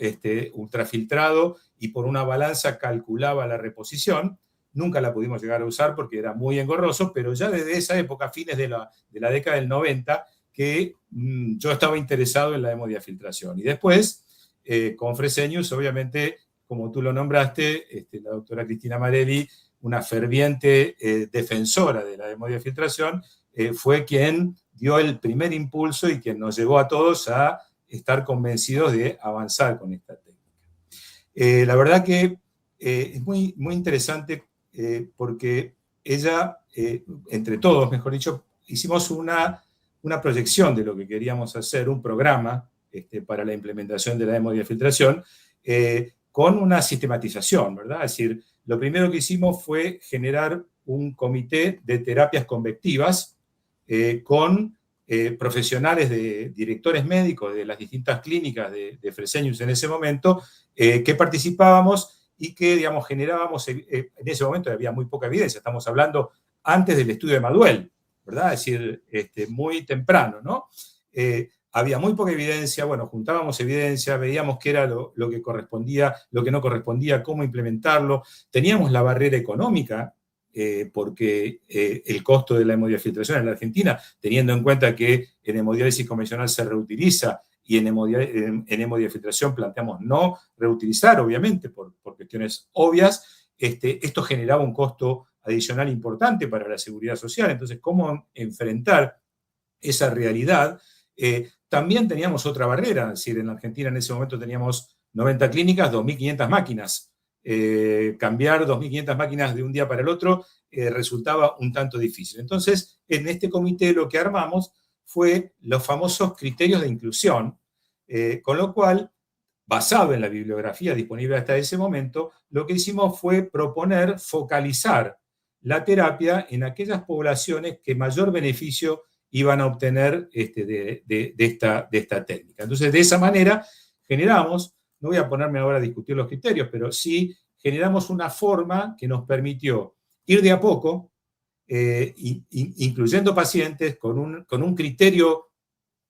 ultrafiltrado y por una balanza calculaba la reposición. Nunca la pudimos llegar a usar porque era muy engorroso, pero ya desde esa época, fines de la década del 90, que yo estaba interesado en la hemodiafiltración. Y después, con Fresenius, obviamente, como tú lo nombraste, la doctora Cristina Marelli, una ferviente defensora de la hemodiafiltración, fue quien dio el primer impulso y quien nos llevó a todos a estar convencidos de avanzar con esta técnica. La verdad que es muy, muy interesante porque ella, entre todos, mejor dicho, hicimos una proyección de lo que queríamos hacer, un programa para la implementación de la hemodiafiltración, con una sistematización, ¿verdad? Es decir, lo primero que hicimos fue generar un comité de terapias convectivas con profesionales de directores médicos de las distintas clínicas de Fresenius en ese momento, que participábamos y que, digamos, generábamos, en ese momento había muy poca evidencia, estamos hablando antes del estudio de Maduel, ¿verdad? Es decir, muy temprano, ¿no? Había muy poca evidencia, bueno, juntábamos evidencia, veíamos qué era lo que correspondía, lo que no correspondía, cómo implementarlo. Teníamos la barrera económica, porque el costo de la hemodiafiltración en la Argentina, teniendo en cuenta que en hemodiálisis convencional se reutiliza y en hemodiafiltración planteamos no reutilizar, obviamente, por cuestiones obvias, esto generaba un costo adicional importante para la seguridad social. Entonces, ¿cómo enfrentar esa realidad? También teníamos otra barrera, es decir, en la Argentina en ese momento teníamos 90 clínicas, 2.500 máquinas. Cambiar 2.500 máquinas de un día para el otro resultaba un tanto difícil. Entonces, en este comité lo que armamos fue los famosos criterios de inclusión, con lo cual, basado en la bibliografía disponible hasta ese momento, lo que hicimos fue proponer focalizar la terapia en aquellas poblaciones que mayor beneficio iban a obtener de esta técnica. Entonces, de esa manera generamos, no voy a ponerme ahora a discutir los criterios, pero sí generamos una forma que nos permitió ir de a poco, incluyendo pacientes con un criterio,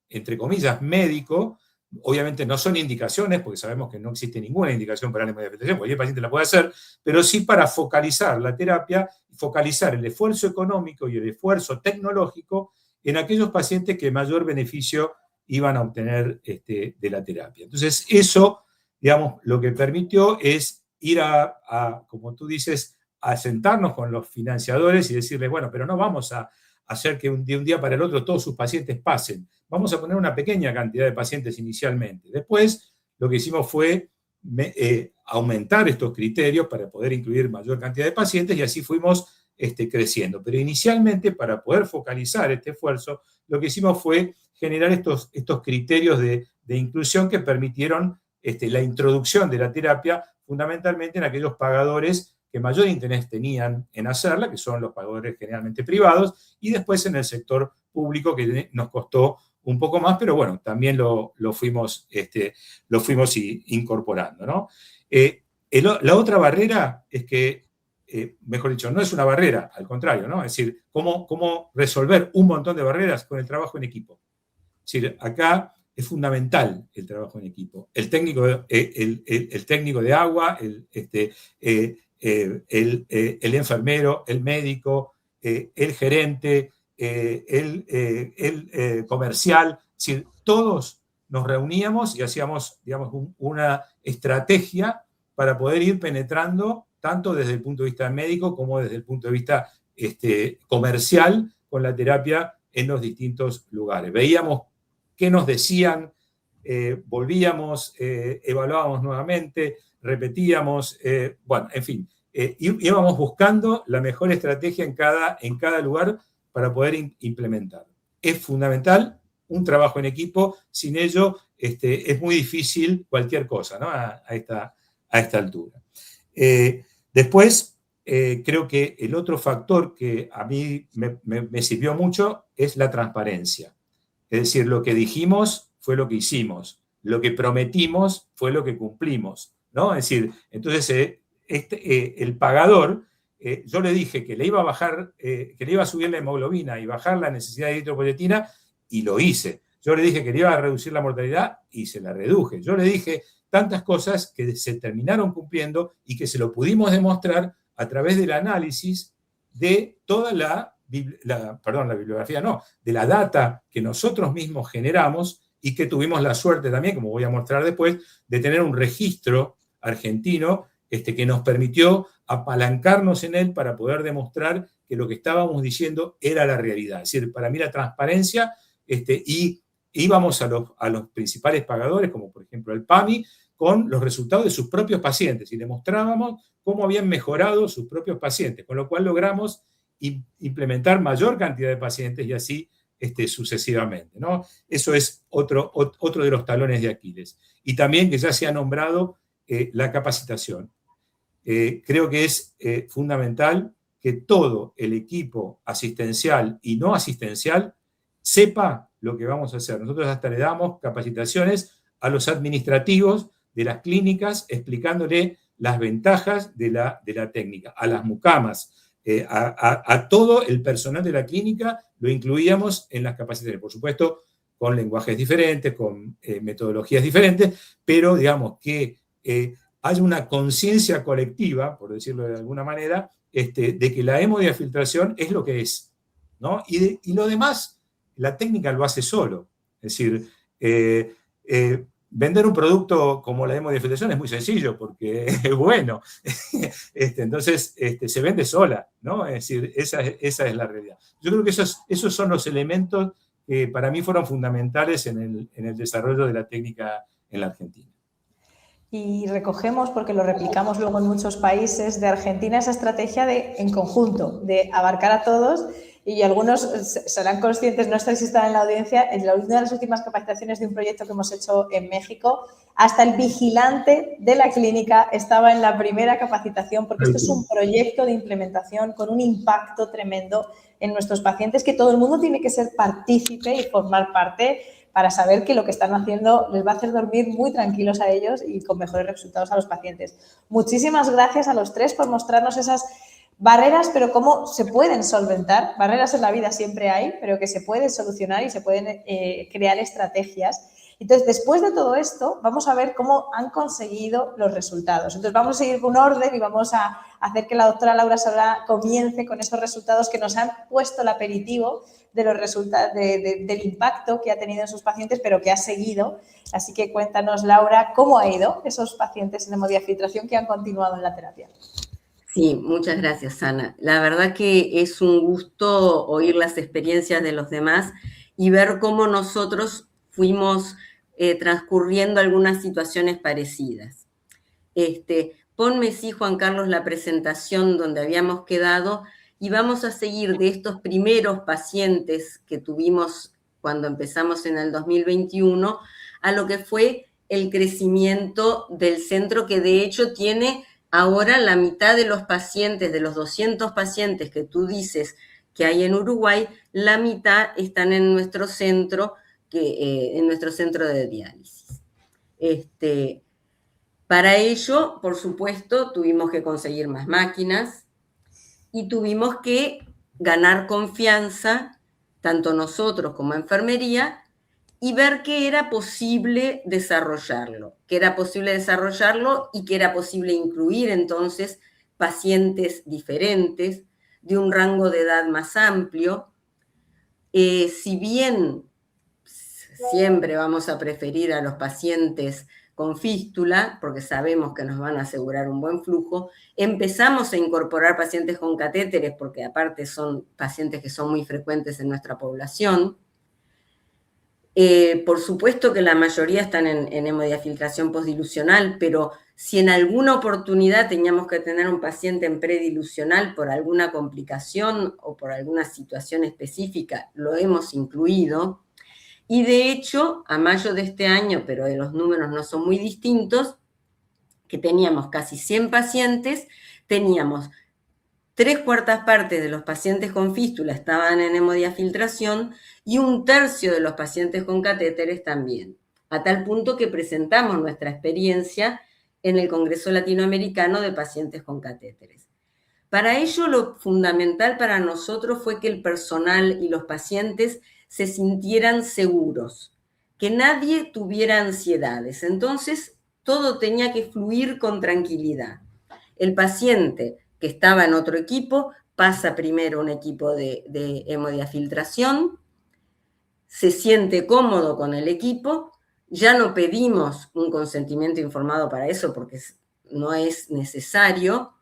entre comillas, médico, Obviamente no son indicaciones, porque sabemos que no existe ninguna indicación para la hemodiafiltración, cualquier paciente la puede hacer, pero sí para focalizar la terapia, focalizar el esfuerzo económico y el esfuerzo tecnológico en aquellos pacientes que mayor beneficio iban a obtener de la terapia. Entonces, eso, digamos, lo que permitió es ir como tú dices, a sentarnos con los financiadores y decirles, bueno, pero no vamos a hacer que de un día para el otro todos sus pacientes pasen. Vamos a poner una pequeña cantidad de pacientes inicialmente. Después, lo que hicimos fue aumentar estos criterios para poder incluir mayor cantidad de pacientes y así fuimos creciendo. Pero inicialmente, para poder focalizar este esfuerzo, lo que hicimos fue generar estos criterios de inclusión que permitieron la introducción de la terapia fundamentalmente en aquellos pagadores que mayor interés tenían en hacerla, que son los pagadores generalmente privados, y después en el sector público, que nos costó un poco más, pero bueno, también lo fuimos incorporando, ¿no? La otra barrera es que, mejor dicho, no es una barrera, al contrario, ¿no? Es decir, cómo resolver un montón de barreras con el trabajo en equipo. Es decir, acá es fundamental el trabajo en equipo. El técnico de agua, el enfermero, el médico, el gerente, el comercial, es decir, todos nos reuníamos y hacíamos, digamos, una estrategia para poder ir penetrando tanto desde el punto de vista médico como desde el punto de vista comercial con la terapia en los distintos lugares. Veíamos qué nos decían, volvíamos, evaluábamos nuevamente, repetíamos, bueno, en fin, íbamos buscando la mejor estrategia en cada lugar para poder implementar. Es fundamental un trabajo en equipo, sin ello es muy difícil cualquier cosa, ¿no? a esta altura. Después, creo que el otro factor que a mí me sirvió mucho es la transparencia. Es decir, lo que dijimos fue lo que hicimos, lo que prometimos fue lo que cumplimos, ¿no? Es decir, entonces el pagador, yo le dije que le iba a bajar, que le iba a subir la hemoglobina y bajar la necesidad de eritropoyetina y lo hice. Yo le dije que le iba a reducir la mortalidad y se la reduje. Yo le dije tantas cosas que se terminaron cumpliendo y que se lo pudimos demostrar a través del análisis de toda la bibliografía, no, de la data que nosotros mismos generamos y que tuvimos la suerte también, como voy a mostrar después, de tener un registro argentino que nos permitió apalancarnos en él para poder demostrar que lo que estábamos diciendo era la realidad. Es decir, para mí la transparencia, y íbamos a los principales pagadores, como por ejemplo el PAMI, con los resultados de sus propios pacientes y demostrábamos cómo habían mejorado sus propios pacientes, con lo cual logramos implementar mayor cantidad de pacientes y así sucesivamente, ¿no? Eso es otro de los talones de Aquiles. Y también que ya se ha nombrado la capacitación. Creo que es fundamental que todo el equipo asistencial y no asistencial sepa lo que vamos a hacer. Nosotros hasta le damos capacitaciones a los administrativos de las clínicas explicándole las ventajas de la técnica, a las mucamas, a todo el personal de la clínica lo incluíamos en las capacitaciones, por supuesto con lenguajes diferentes, con metodologías diferentes, pero digamos que haya una conciencia colectiva, por decirlo de alguna manera, de que la hemodiafiltración es lo que es, ¿no? Y lo demás, la técnica lo hace solo. Es decir, vender un producto como la hemodiafiltración es muy sencillo porque es bueno. Entonces, se vende sola, ¿no? Es decir, esa es la realidad. Yo creo que esos son los elementos que para mí fueron fundamentales en el desarrollo de la técnica en la Argentina. Y recogemos, porque lo replicamos luego en muchos países de Argentina, esa estrategia en conjunto, de abarcar a todos. Y algunos serán conscientes, no sé si están en la audiencia, en una de las últimas capacitaciones de un proyecto que hemos hecho en México, hasta el vigilante de la clínica estaba en la primera capacitación, porque esto es un proyecto de implementación con un impacto tremendo en nuestros pacientes, que todo el mundo tiene que ser partícipe y formar parte para saber que lo que están haciendo les va a hacer dormir muy tranquilos a ellos y con mejores resultados a los pacientes. Muchísimas gracias a los tres por mostrarnos esas barreras, pero cómo se pueden solventar. Barreras en la vida siempre hay, pero que se pueden solucionar y se pueden crear estrategias. Entonces, después de todo esto, vamos a ver cómo han conseguido los resultados. Entonces, vamos a seguir con un orden y vamos a hacer que la doctora Laura Solá comience con esos resultados que nos han puesto el aperitivo de los resultados, del impacto que ha tenido en sus pacientes, pero que ha seguido. Así que cuéntanos, Laura, cómo ha ido esos pacientes en hemodiafiltración que han continuado en la terapia. Sí, muchas gracias, Ana. La verdad que es un gusto oír las experiencias de los demás y ver cómo nosotros fuimos transcurriendo algunas situaciones parecidas. Ponme, sí, Juan Carlos, la presentación donde habíamos quedado y vamos a seguir de estos primeros pacientes que tuvimos cuando empezamos en el 2021 a lo que fue el crecimiento del centro, que de hecho tiene ahora la mitad de los pacientes, de los 200 pacientes que tú dices que hay en Uruguay, la mitad están en nuestro centro, en nuestro centro de diálisis. Para ello, por supuesto, tuvimos que conseguir más máquinas y tuvimos que ganar confianza, tanto nosotros como enfermería, y ver que era posible desarrollarlo, y que era posible incluir entonces pacientes diferentes, de un rango de edad más amplio. Si bien siempre vamos a preferir a los pacientes con fístula, porque sabemos que nos van a asegurar un buen flujo, empezamos a incorporar pacientes con catéteres, porque aparte son pacientes que son muy frecuentes en nuestra población. Por supuesto que la mayoría están en hemodiafiltración postdilucional, pero si en alguna oportunidad teníamos que tener un paciente en predilucional por alguna complicación o por alguna situación específica, lo hemos incluido. Y de hecho, a mayo de este año, pero los números no son muy distintos, que teníamos casi 100 pacientes, teníamos 3/4 partes de los pacientes con fístula estaban en hemodiafiltración y 1/3 de los pacientes con catéteres también, a tal punto que presentamos nuestra experiencia en el Congreso Latinoamericano de Pacientes con Catéteres. Para ello, lo fundamental para nosotros fue que el personal y los pacientes se sintieran seguros, que nadie tuviera ansiedades. Entonces, todo tenía que fluir con tranquilidad. El paciente que estaba en otro equipo pasa primero a un equipo de hemodiafiltración, se siente cómodo con el equipo, ya no pedimos un consentimiento informado para eso porque no es necesario,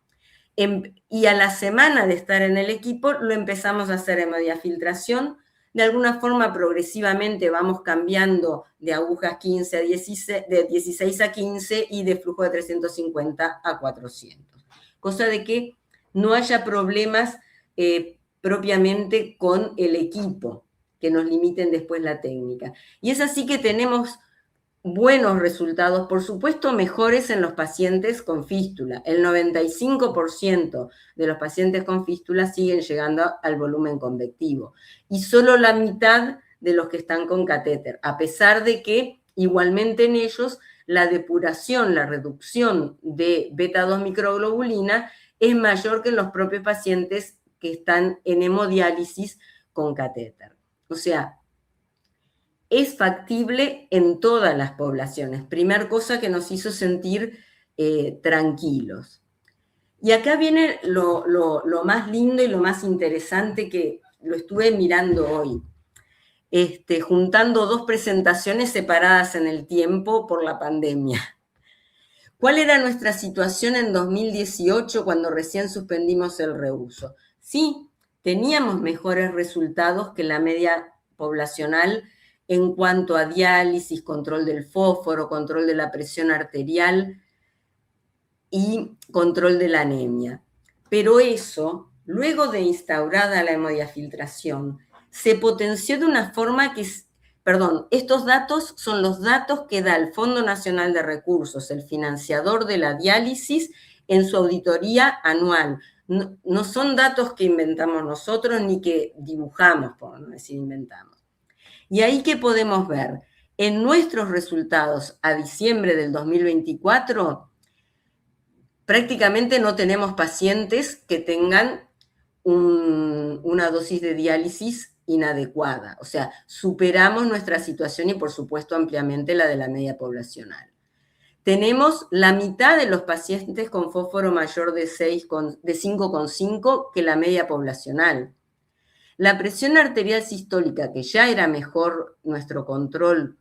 y a la semana de estar en el equipo lo empezamos a hacer hemodiafiltración. De alguna forma progresivamente vamos cambiando de agujas 15 a 16, de 16 a 15 y de flujo de 350 a 400. Cosa de que no haya problemas propiamente con el equipo, que nos limiten después la técnica. Y es así que tenemos buenos resultados, por supuesto mejores en los pacientes con fístula. El 95% de los pacientes con fístula siguen llegando al volumen convectivo y solo la mitad de los que están con catéter, a pesar de que igualmente en ellos la depuración, la reducción de beta-2 microglobulina es mayor que en los propios pacientes que están en hemodiálisis con catéter. O sea, es factible en todas las poblaciones. Primer cosa que nos hizo sentir tranquilos. Y acá viene lo más lindo y lo más interesante, que lo estuve mirando hoy, juntando dos presentaciones separadas en el tiempo por la pandemia. ¿Cuál era nuestra situación en 2018 cuando recién suspendimos el reuso? Sí, teníamos mejores resultados que la media poblacional en cuanto a diálisis, control del fósforo, control de la presión arterial y control de la anemia. Pero eso, luego de instaurada la hemodiafiltración, se potenció de una forma que, estos datos son los datos que da el Fondo Nacional de Recursos, el financiador de la diálisis, en su auditoría anual. No son datos que inventamos nosotros ni que dibujamos, por no decir inventamos. Y ahí, ¿qué podemos ver? En nuestros resultados a diciembre del 2024, prácticamente no tenemos pacientes que tengan una dosis de diálisis inadecuada, o sea, superamos nuestra situación y por supuesto ampliamente la de la media poblacional. Tenemos la mitad de los pacientes con fósforo mayor de 5,5 que la media poblacional. La presión arterial sistólica, que ya era mejor nuestro control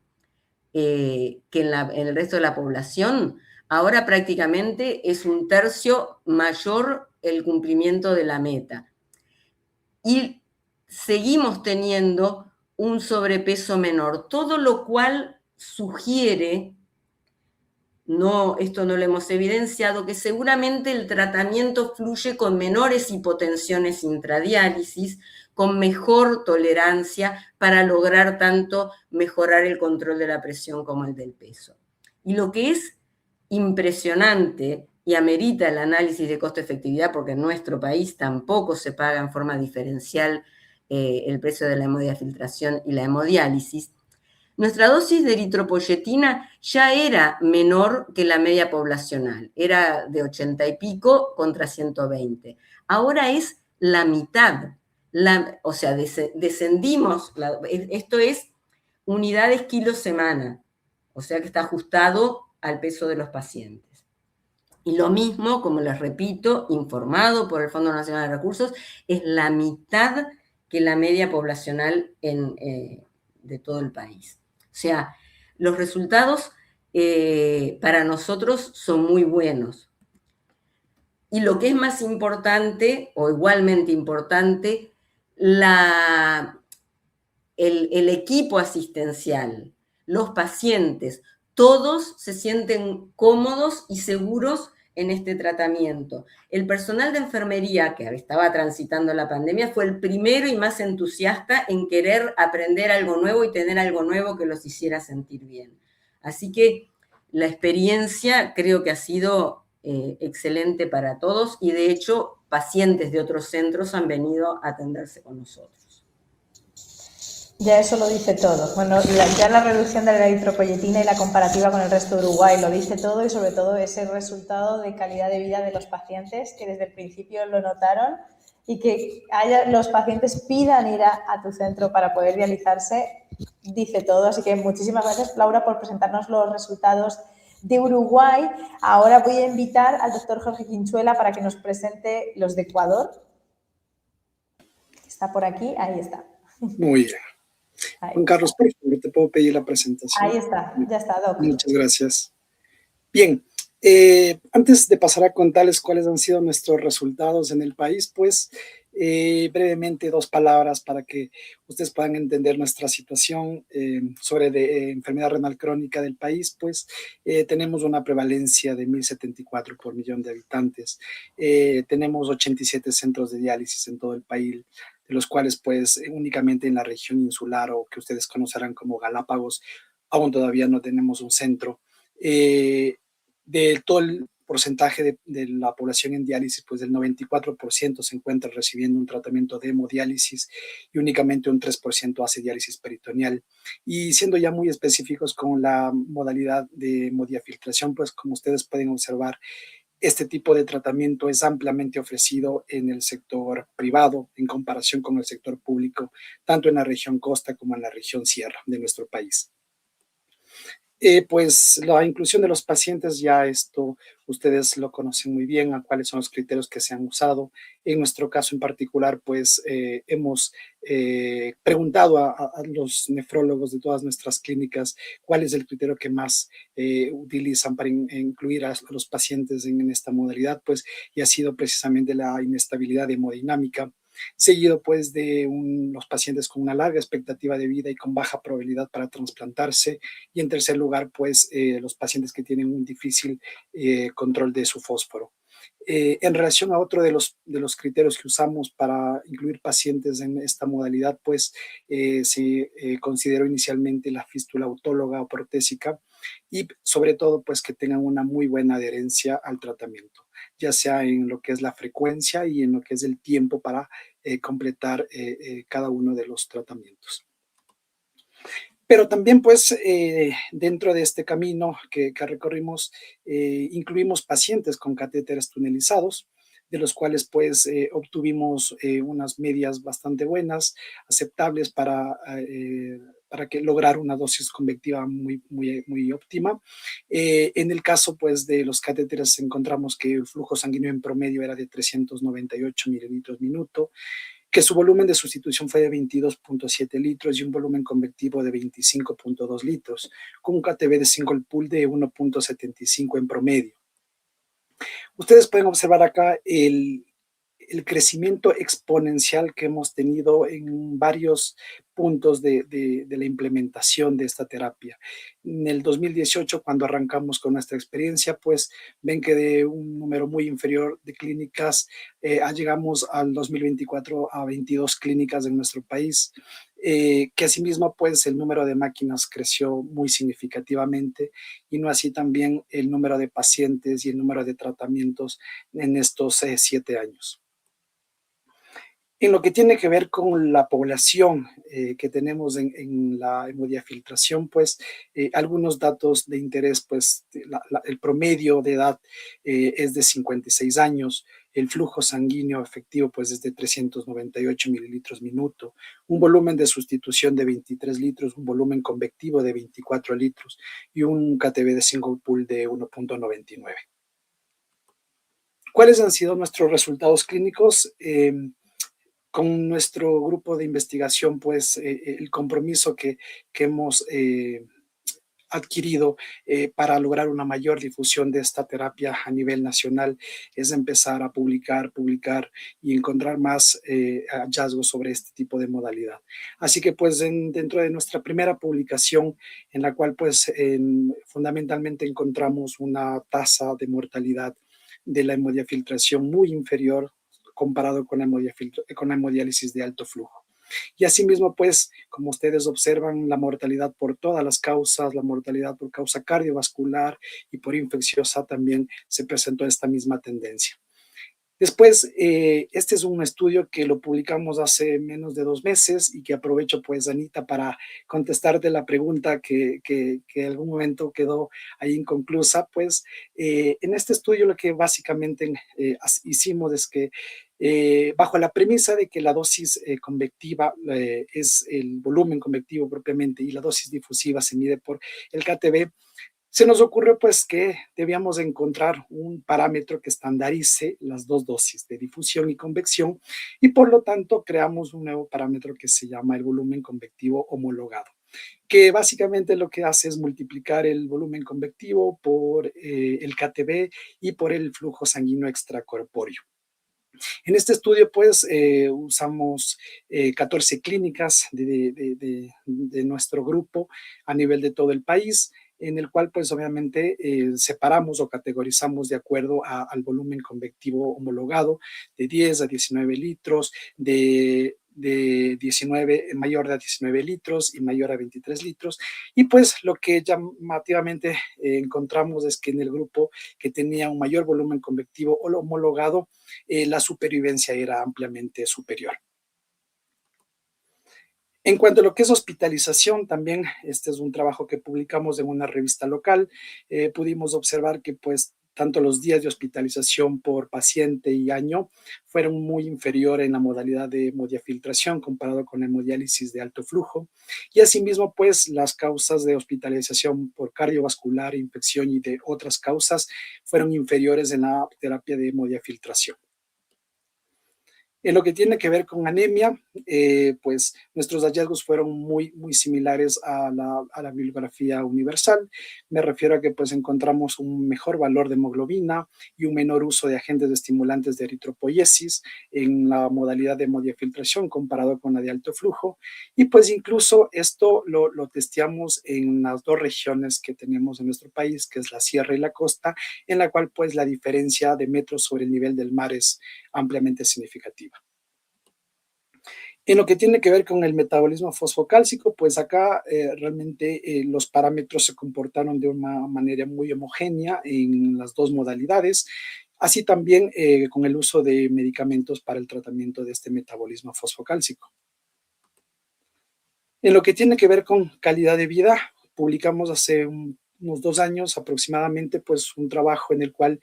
que en el resto de la población, ahora prácticamente es 1/3 mayor el cumplimiento de la meta. Y seguimos teniendo un sobrepeso menor, todo lo cual sugiere, esto no lo hemos evidenciado, que seguramente el tratamiento fluye con menores hipotensiones intradiálisis, con mejor tolerancia para lograr tanto mejorar el control de la presión como el del peso. Y lo que es impresionante y amerita el análisis de costo-efectividad, porque en nuestro país tampoco se paga en forma diferencial el precio de la hemodiafiltración y la hemodiálisis, nuestra dosis de eritropoyetina ya era menor que la media poblacional, era de 80 y pico contra 120. Ahora es la mitad, o sea, descendimos, esto es unidades kilo-semana, o sea que está ajustado al peso de los pacientes. Y lo mismo, como les repito, informado por el Fondo Nacional de Recursos, es la mitad que la media poblacional de todo el país. O sea, los resultados para nosotros son muy buenos. Y lo que es más importante, o igualmente importante, el equipo asistencial, los pacientes, todos se sienten cómodos y seguros en este tratamiento. El personal de enfermería que estaba transitando la pandemia fue el primero y más entusiasta en querer aprender algo nuevo y tener algo nuevo que los hiciera sentir bien. Así que la experiencia creo que ha sido excelente para todos y de hecho pacientes de otros centros han venido a atenderse con nosotros. Ya eso lo dice todo. Bueno, ya la reducción de la eritropoyetina y la comparativa con el resto de Uruguay lo dice todo y sobre todo ese resultado de calidad de vida de los pacientes que desde el principio lo notaron y que los pacientes pidan ir a tu centro para poder dializarse, dice todo. Así que muchísimas gracias, Laura, por presentarnos los resultados de Uruguay. Ahora voy a invitar al doctor Jorge Quinchuela para que nos presente los de Ecuador. Está por aquí, ahí está. Muy bien. Ahí. Juan Carlos, por favor, te puedo pedir la presentación. Ahí está, ya está, Doc. Muchas gracias. Bien, antes de pasar a contarles cuáles han sido nuestros resultados en el país, pues brevemente 2 palabras para que ustedes puedan entender nuestra situación sobre enfermedad renal crónica del país. Pues tenemos una prevalencia de 1.074 por millón de habitantes. Tenemos 87 centros de diálisis en todo el país, de los cuales pues únicamente en la región insular o que ustedes conocerán como Galápagos, aún todavía no tenemos un centro. De todo el porcentaje de la población en diálisis, pues del 94% se encuentra recibiendo un tratamiento de hemodiálisis y únicamente un 3% hace diálisis peritoneal. Y siendo ya muy específicos con la modalidad de hemodiafiltración, pues como ustedes pueden observar, este tipo de tratamiento es ampliamente ofrecido en el sector privado en comparación con el sector público, tanto en la región costa como en la región sierra de nuestro país. Pues la inclusión de los pacientes, ya esto ustedes lo conocen muy bien, a cuáles son los criterios que se han usado. En nuestro caso en particular, pues hemos preguntado a los nefrólogos de todas nuestras clínicas cuál es el criterio que más utilizan para incluir a los pacientes en esta modalidad, pues, y ha sido precisamente la inestabilidad hemodinámica, seguido pues de los pacientes con una larga expectativa de vida y con baja probabilidad para trasplantarse, y en tercer lugar pues los pacientes que tienen un difícil control de su fósforo. En relación a otro de los criterios que usamos para incluir pacientes en esta modalidad, pues se consideró inicialmente la fístula autóloga o protésica y sobre todo pues que tengan una muy buena adherencia al tratamiento, ya sea en lo que es la frecuencia y en lo que es el tiempo para completar cada uno de los tratamientos. Pero también, pues, dentro de este camino que recorrimos, incluimos pacientes con catéteres tunelizados, de los cuales pues obtuvimos unas medias bastante buenas, aceptables para que lograr una dosis convectiva muy óptima. En el caso pues de los catéteres encontramos que el flujo sanguíneo en promedio era de 398 mililitros minuto, que su volumen de sustitución fue de 22.7 litros y un volumen convectivo de 25.2 litros, con un KTB de single pool de 1.75 en promedio. Ustedes pueden observar acá el crecimiento exponencial que hemos tenido en varios puntos de la implementación de esta terapia. En el 2018, cuando arrancamos con nuestra experiencia, pues ven que de un número muy inferior de clínicas, llegamos al 2024 a 22 clínicas en nuestro país, que asimismo pues el número de máquinas creció muy significativamente y no así también el número de pacientes y el número de tratamientos en estos 7 años. En lo que tiene que ver con la población que tenemos en la hemodiafiltración, pues algunos datos de interés, pues el promedio de edad es de 56 años, el flujo sanguíneo efectivo pues es de 398 mililitros minuto, un volumen de sustitución de 23 litros, un volumen convectivo de 24 litros y un KTB de single pool de 1.99. ¿Cuáles han sido nuestros resultados clínicos? Con nuestro grupo de investigación, pues el compromiso que hemos adquirido para lograr una mayor difusión de esta terapia a nivel nacional es empezar a publicar y encontrar más hallazgos sobre este tipo de modalidad. Así que pues dentro de nuestra primera publicación, en la cual pues fundamentalmente encontramos una tasa de mortalidad de la hemodiafiltración muy inferior comparado con la hemodiálisis de alto flujo. Y asimismo, pues, como ustedes observan, la mortalidad por todas las causas, la mortalidad por causa cardiovascular y por infecciosa también se presentó esta misma tendencia. Después, este es un estudio que lo publicamos hace menos de 2 meses y que aprovecho, pues, Anita, para contestarte la pregunta que en algún momento quedó ahí inconclusa. Pues, en este estudio lo que básicamente hicimos es que bajo la premisa de que la dosis convectiva es el volumen convectivo propiamente y la dosis difusiva se mide por el KTB, se nos ocurrió pues que debíamos encontrar un parámetro que estandarice las dos dosis de difusión y convección y por lo tanto creamos un nuevo parámetro que se llama el volumen convectivo homologado, que básicamente lo que hace es multiplicar el volumen convectivo por el KTB y por el flujo sanguíneo extracorpóreo. En este estudio, pues, usamos 14 clínicas de nuestro grupo a nivel de todo el país, en el cual, pues, obviamente, separamos o categorizamos de acuerdo al volumen convectivo homologado de 10 a 19 litros, de 19, mayor a 19 litros y mayor a 23 litros. Y pues lo que llamativamente encontramos es que en el grupo que tenía un mayor volumen convectivo homologado, la supervivencia era ampliamente superior. En cuanto a lo que es hospitalización, también este es un trabajo que publicamos en una revista local. Pudimos observar que pues tanto los días de hospitalización por paciente y año fueron muy inferiores en la modalidad de hemodiafiltración comparado con la hemodiálisis de alto flujo. Y asimismo, pues las causas de hospitalización por cardiovascular, infección y de otras causas fueron inferiores en la terapia de hemodiafiltración. En lo que tiene que ver con anemia, pues nuestros hallazgos fueron muy similares a la bibliografía universal. Me refiero a que pues encontramos un mejor valor de hemoglobina y un menor uso de agentes estimulantes de eritropoiesis en la modalidad de hemodiafiltración comparado con la de alto flujo. Y pues incluso esto lo testeamos en las 2 regiones que tenemos en nuestro país, que es la sierra y la costa, en la cual pues la diferencia de metros sobre el nivel del mar es ampliamente significativa. En lo que tiene que ver con el metabolismo fosfocálcico, pues acá realmente los parámetros se comportaron de una manera muy homogénea en las 2 modalidades, así también con el uso de medicamentos para el tratamiento de este metabolismo fosfocálcico. En lo que tiene que ver con calidad de vida, publicamos hace unos 2 años aproximadamente, pues un trabajo en el cual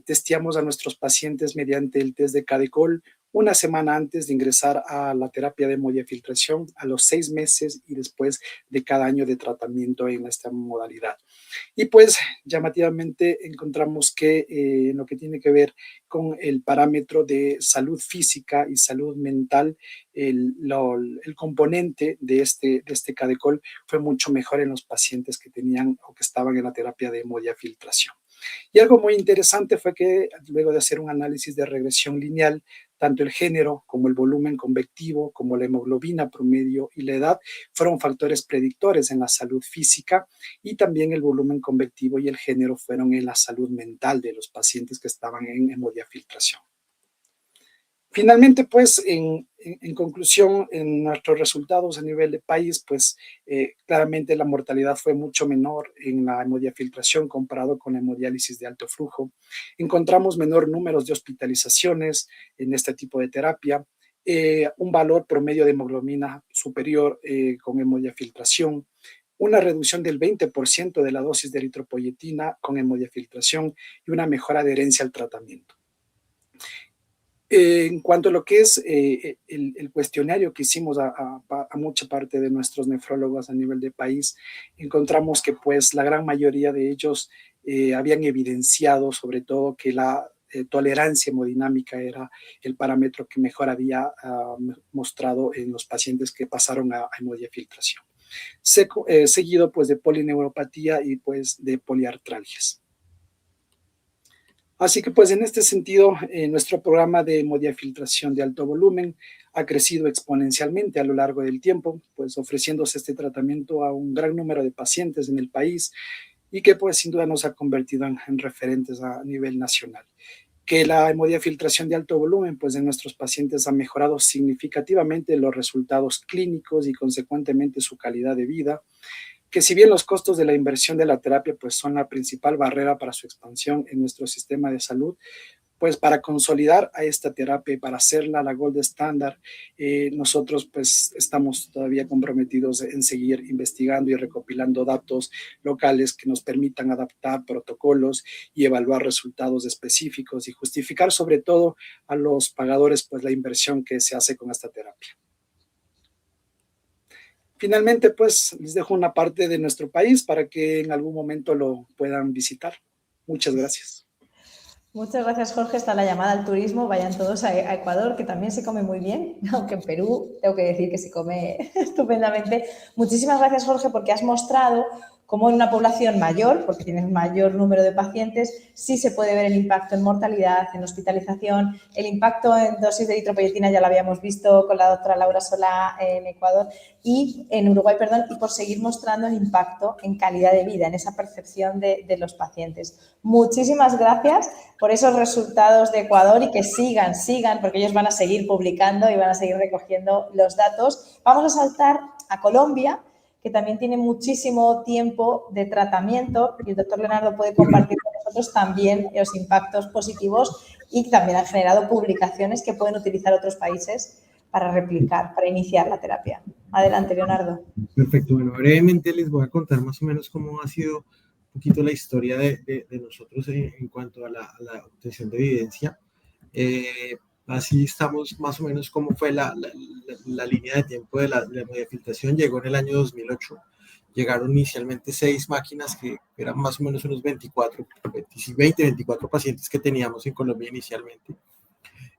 testeamos a nuestros pacientes mediante el test de Cadecol una semana antes de ingresar a la terapia de hemodiafiltración, a los 6 meses y después de cada año de tratamiento en esta modalidad. Y pues llamativamente encontramos que en lo que tiene que ver con el parámetro de salud física y salud mental, el componente de este Cadecol fue mucho mejor en los pacientes que tenían o que estaban en la terapia de hemodiafiltración. Y algo muy interesante fue que luego de hacer un análisis de regresión lineal, tanto el género como el volumen convectivo, como la hemoglobina promedio y la edad fueron factores predictores en la salud física, y también el volumen convectivo y el género fueron en la salud mental de los pacientes que estaban en hemodiafiltración. Finalmente, pues, en conclusión, en nuestros resultados a nivel de país, pues, claramente la mortalidad fue mucho menor en la hemodiafiltración comparado con la hemodiálisis de alto flujo. Encontramos menor números de hospitalizaciones en este tipo de terapia, un valor promedio de hemoglobina superior con hemodiafiltración, una reducción del 20% de la dosis de eritropoyetina con hemodiafiltración y una mejor adherencia al tratamiento. En cuanto a lo que es el cuestionario que hicimos a mucha parte de nuestros nefrólogos a nivel de país, encontramos que pues la gran mayoría de ellos habían evidenciado sobre todo que la tolerancia hemodinámica era el parámetro que mejor había mostrado en los pacientes que pasaron a hemodiafiltración. Seguido pues de polineuropatía y pues de poliartralgias. Así que pues en este sentido, nuestro programa de hemodiafiltración de alto volumen ha crecido exponencialmente a lo largo del tiempo, pues ofreciéndose este tratamiento a un gran número de pacientes en el país y que pues sin duda nos ha convertido en referentes a nivel nacional. Que la hemodiafiltración de alto volumen pues en nuestros pacientes ha mejorado significativamente los resultados clínicos y consecuentemente su calidad de vida, que si bien los costos de la inversión de la terapia pues son la principal barrera para su expansión en nuestro sistema de salud, pues para consolidar a esta terapia y para hacerla la gold standard, nosotros pues estamos todavía comprometidos en seguir investigando y recopilando datos locales que nos permitan adaptar protocolos y evaluar resultados específicos y justificar sobre todo a los pagadores pues la inversión que se hace con esta terapia. Finalmente, pues, les dejo una parte de nuestro país para que en algún momento lo puedan visitar. Muchas gracias. Muchas gracias, Jorge. Está la llamada al turismo. Vayan todos a Ecuador, que también se come muy bien, aunque en Perú tengo que decir que se come estupendamente. Muchísimas gracias, Jorge, porque has mostrado cómo en una población mayor, porque tienes mayor número de pacientes, sí se puede ver el impacto en mortalidad, en hospitalización, el impacto en dosis de eritropoyetina ya lo habíamos visto con la doctora Laura Solá en Ecuador y en Uruguay, y por seguir mostrando el impacto en calidad de vida, en esa percepción de los pacientes. Muchísimas gracias por esos resultados de Ecuador y que sigan, porque ellos van a seguir publicando y van a seguir recogiendo los datos. Vamos a saltar a Colombia, que también tiene muchísimo tiempo de tratamiento y el doctor Leonardo puede compartir con nosotros también los impactos positivos y también han generado publicaciones que pueden utilizar otros países para replicar, para iniciar la terapia. Adelante, Leonardo. Perfecto. Bueno, brevemente les voy a contar más o menos cómo ha sido un poquito la historia de nosotros en cuanto a la obtención de evidencia. Así estamos más o menos como fue la línea de tiempo de la hemodiafiltración. Llegó en el año 2008. Llegaron inicialmente 6 máquinas que eran más o menos unos 24 pacientes que teníamos en Colombia inicialmente.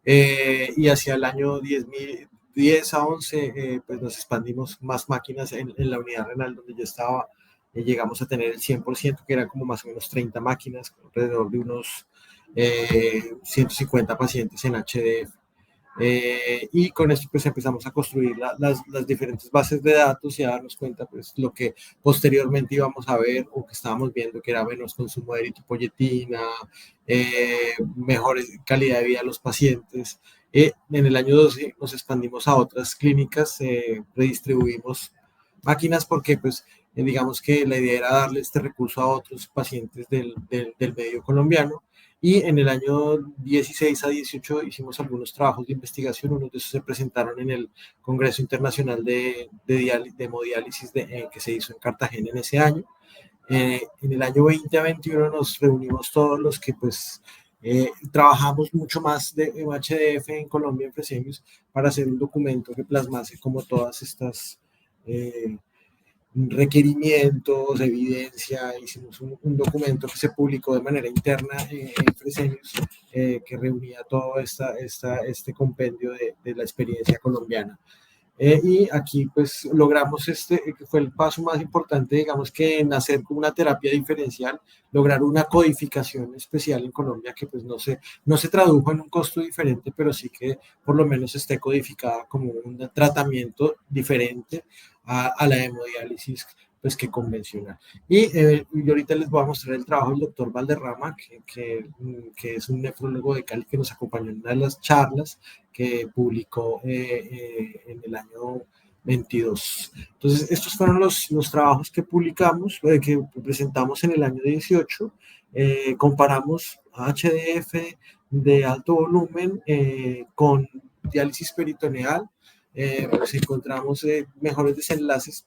Y hacia el año 10 a 11 pues nos expandimos más máquinas en la unidad renal donde yo estaba. Llegamos a tener el 100%, que eran como más o menos 30 máquinas, alrededor de unos 150 pacientes en HDF. Y con esto pues empezamos a construir las diferentes bases de datos y a darnos cuenta pues lo que posteriormente íbamos a ver o que estábamos viendo, que era menos consumo de eritropoyetina, mejor calidad de vida de los pacientes. En el año 12 nos expandimos a otras clínicas, redistribuimos máquinas porque pues digamos que la idea era darle este recurso a otros pacientes del medio colombiano. Y en el año 16 a 18 hicimos algunos trabajos de investigación, unos de esos se presentaron en el Congreso Internacional de Hemodiálisis que se hizo en Cartagena en ese año. En el año 2021 nos reunimos todos los que pues trabajamos mucho más de HDF en Colombia, en Fresenius, para hacer un documento que plasmase como todas estas requerimientos, evidencia. Hicimos un documento que se publicó de manera interna en Fresenius, que reunía todo este compendio de la experiencia colombiana. Y aquí pues logramos que fue el paso más importante, digamos, que en hacer como una terapia diferencial, lograr una codificación especial en Colombia que pues no se tradujo en un costo diferente, pero sí que por lo menos esté codificada como un tratamiento diferente a la hemodiálisis pues que convencional. Y ahorita les voy a mostrar el trabajo del doctor Valderrama, que es un nefrólogo de Cali que nos acompañó en una de las charlas que publicó en el año 22. Entonces, estos fueron los trabajos que publicamos, que presentamos en el año 18. Comparamos HDF de alto volumen con diálisis peritoneal. Pues encontramos mejores desenlaces,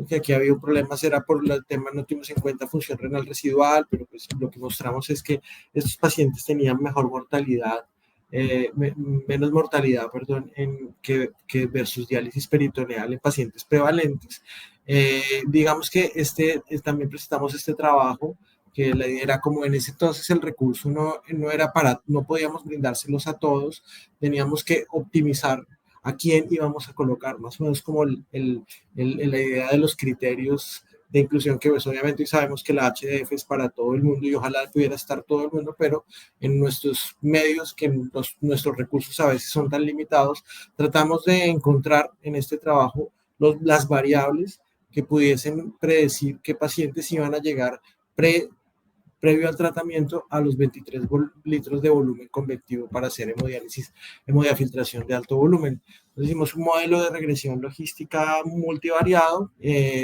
que aquí había problemas, era por el tema, no tuvimos en cuenta función renal residual, pero pues lo que mostramos es que estos pacientes tenían mejor mortalidad, menos mortalidad, perdón, que versus diálisis peritoneal en pacientes prevalentes. Digamos que también presentamos este trabajo, que la idea era como en ese entonces el recurso no era no podíamos brindárselos a todos, teníamos que optimizar a quién íbamos a colocar, más o menos como la idea de los criterios de inclusión, que pues obviamente sabemos que la HDF es para todo el mundo y ojalá pudiera estar todo el mundo, pero en nuestros medios, que nuestros recursos a veces son tan limitados, tratamos de encontrar en este trabajo las variables que pudiesen predecir qué pacientes iban a llegar previo al tratamiento a los 23 litros de volumen convectivo para hacer hemodiafiltración de alto volumen. Entonces hicimos un modelo de regresión logística multivariado,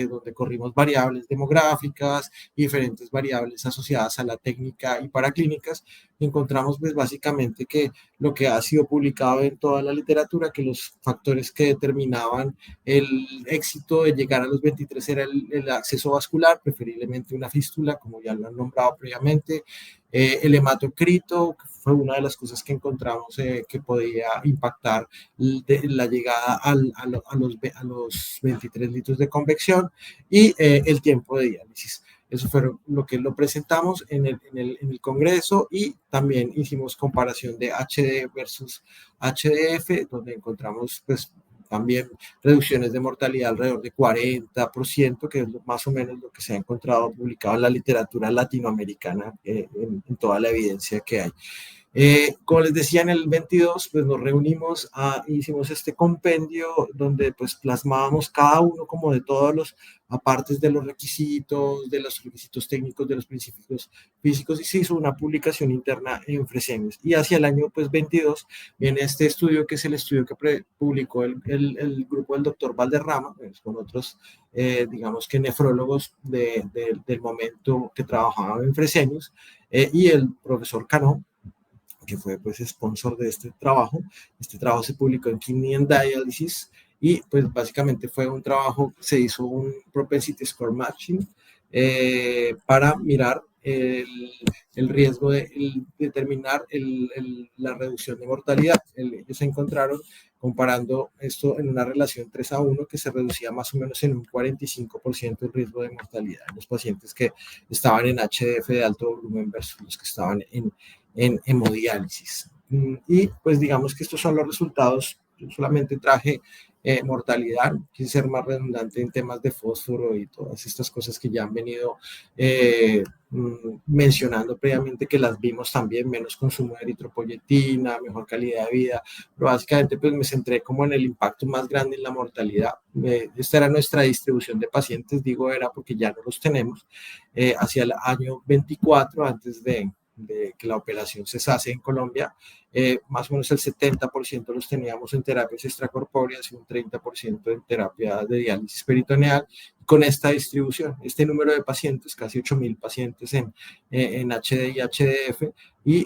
donde corrimos variables demográficas y diferentes variables asociadas a la técnica y paraclínicas. Y encontramos pues básicamente que lo que ha sido publicado en toda la literatura, que los factores que determinaban el éxito de llegar a los 23 era el acceso vascular, preferiblemente una fístula, como ya lo han nombrado previamente, el hematocrito, que fue una de las cosas que encontramos que podía impactar la llegada a los 23 litros de convección, y el tiempo de diálisis. Eso fue lo que lo presentamos en el Congreso, y también hicimos comparación de HD versus HDF, donde encontramos pues también reducciones de mortalidad alrededor de 40%, que es más o menos lo que se ha encontrado publicado en la literatura latinoamericana, en toda la evidencia que hay. Como les decía, en el 22 pues nos reunimos, hicimos este compendio donde pues plasmábamos cada uno como de todos los apartes de los requisitos técnicos, de los principios físicos, y se hizo una publicación interna en Fresenius. Y hacia el año pues 22 viene este estudio, que es el estudio que publicó el grupo del doctor Valderrama, pues, con otros digamos que nefrólogos del momento que trabajaban en Fresenius, y el profesor Cano, que fue pues sponsor de este trabajo. Este trabajo se publicó en Kidney and Dialysis, y pues básicamente fue un trabajo, se hizo un propensity score matching para mirar el riesgo de determinar la reducción de mortalidad. Ellos encontraron, comparando esto en una relación 3:1, que se reducía más o menos en un 45% el riesgo de mortalidad en los pacientes que estaban en HDF de alto volumen versus los que estaban en hemodiálisis. Y pues digamos que estos son los resultados. Yo solamente traje mortalidad, quise ser más redundante en temas de fósforo y todas estas cosas que ya han venido mencionando previamente, que las vimos también: menos consumo de eritropoyetina, mejor calidad de vida, pero básicamente pues me centré como en el impacto más grande en la mortalidad. Esta era nuestra distribución de pacientes, digo era porque ya no los tenemos, hacia el año 24, antes de que la operación cesase en Colombia, más o menos el 70% los teníamos en terapias extracorpóreas y un 30% en terapia de diálisis peritoneal. con esta distribución, este número de pacientes, casi 8.000 pacientes en HD y HDF, y